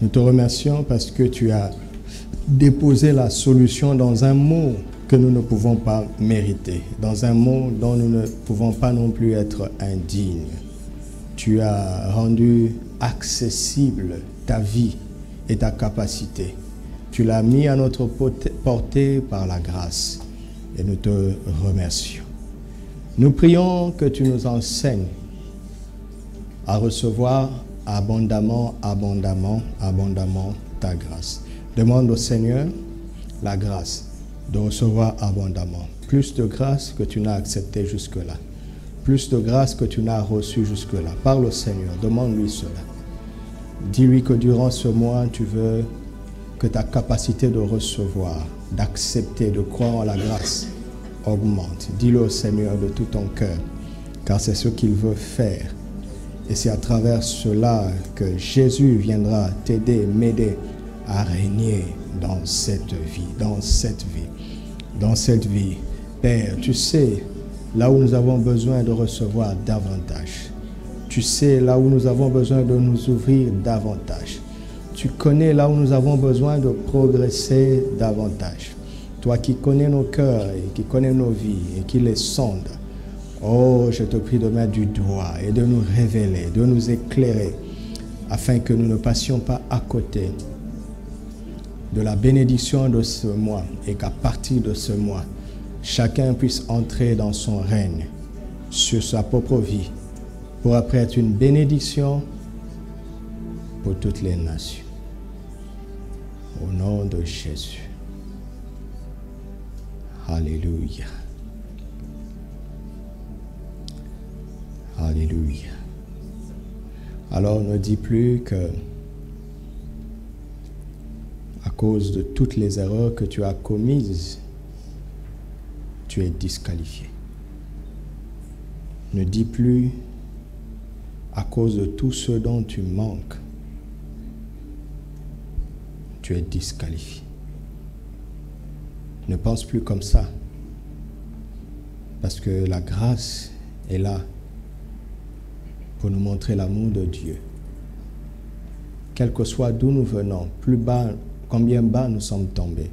Nous te remercions parce que tu as déposé la solution dans un mot que nous ne pouvons pas mériter, dans un mot dont nous ne pouvons pas non plus être indignes. Tu as rendu accessible ta vie et ta capacité. Tu l'as mis à notre portée par la grâce. Et nous te remercions. Nous prions que tu nous enseignes à recevoir abondamment, abondamment, abondamment ta grâce. Demande au Seigneur la grâce de recevoir abondamment. Plus de grâce que tu n'as accepté jusque-là. Plus de grâce que tu n'as reçu jusque-là. Parle au Seigneur, demande-lui cela. Dis-lui que durant ce mois, tu veux que ta capacité de recevoir, d'accepter, de croire en la grâce augmente. Dis-le au Seigneur de tout ton cœur, car c'est ce qu'il veut faire. Et c'est à travers cela que Jésus viendra t'aider, m'aider à régner dans cette vie, dans cette vie, dans cette vie. Père, tu sais là où nous avons besoin de recevoir davantage. Tu sais là où nous avons besoin de nous ouvrir davantage. Tu connais là où nous avons besoin de progresser davantage. Toi qui connais nos cœurs et qui connais nos vies et qui les sondes, oh, je te prie de mettre du doigt et de nous révéler, de nous éclairer, afin que nous ne passions pas à côté de la bénédiction de ce mois et qu'à partir de ce mois, chacun puisse entrer dans son règne sur sa propre vie pour après être une bénédiction pour toutes les nations. Au nom de Jésus. Alléluia. Alléluia. Alors ne dis plus que à cause de toutes les erreurs que tu as commises, tu es disqualifié. Ne dis plus à cause de tout ce dont tu manques, tu es disqualifié. Ne pense plus comme ça, parce que la grâce est là pour nous montrer l'amour de Dieu. Quel que soit d'où nous venons, plus bas, combien bas nous sommes tombés,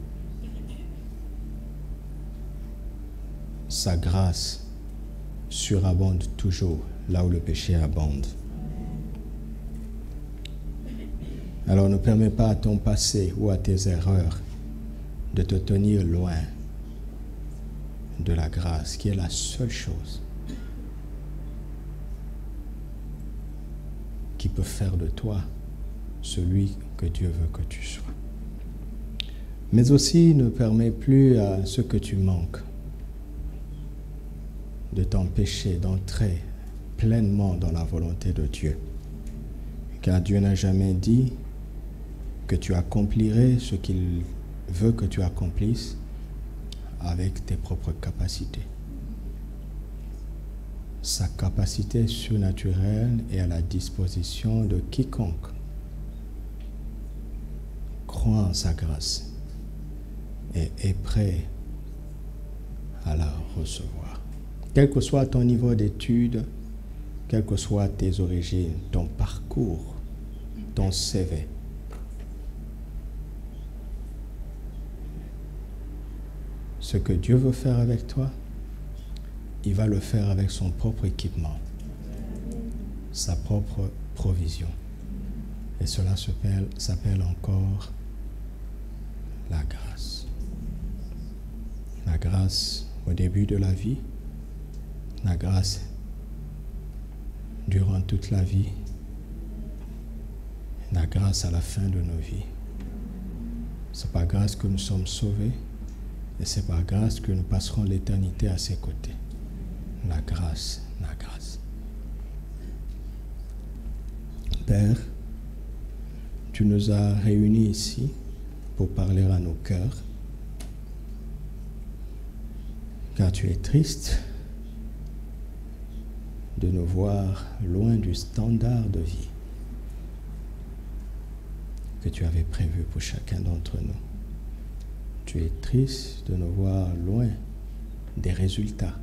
sa grâce surabonde toujours là où le péché abonde. Alors ne permets pas à ton passé ou à tes erreurs de te tenir loin de la grâce, qui est la seule chose qui peut faire de toi celui que Dieu veut que tu sois. Mais aussi ne permets plus à ce que tu manques de t'empêcher d'entrer pleinement dans la volonté de Dieu. Car Dieu n'a jamais dit que tu accomplirais ce qu'il veut que tu accomplisses avec tes propres capacités. Sa capacité surnaturelle est à la disposition de quiconque croit en sa grâce et est prêt à la recevoir. Quel que soit ton niveau d'études, quelles que soient tes origines, ton parcours, ton CV, ce que Dieu veut faire avec toi, il va le faire avec son propre équipement, sa propre provision. Et cela s'appelle encore la grâce. La grâce au début de la vie, la grâce durant toute la vie, la grâce à la fin de nos vies. C'est par grâce que nous sommes sauvés et c'est par grâce que nous passerons l'éternité à ses côtés. La grâce, la grâce. Père, tu nous as réunis ici pour parler à nos cœurs, car tu es triste de nous voir loin du standard de vie que tu avais prévu pour chacun d'entre nous. Tu es triste de nous voir loin des résultats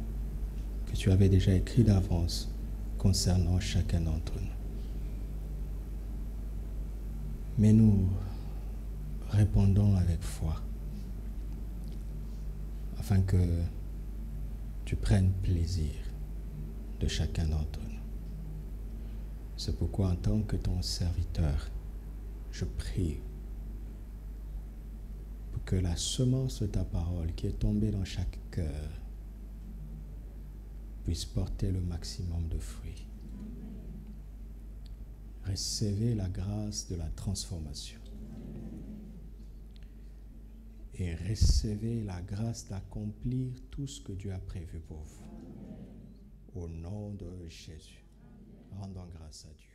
que tu avais déjà écrits d'avance concernant chacun d'entre nous. Mais nous répondons avec foi afin que tu prennes plaisir de chacun d'entre nous. C'est pourquoi en tant que ton serviteur, je prie pour que la semence de ta parole qui est tombée dans chaque cœur puisse porter le maximum de fruits. Recevez la grâce de la transformation. Et recevez la grâce d'accomplir tout ce que Dieu a prévu pour vous. Au nom de Jésus, rendons grâce à Dieu.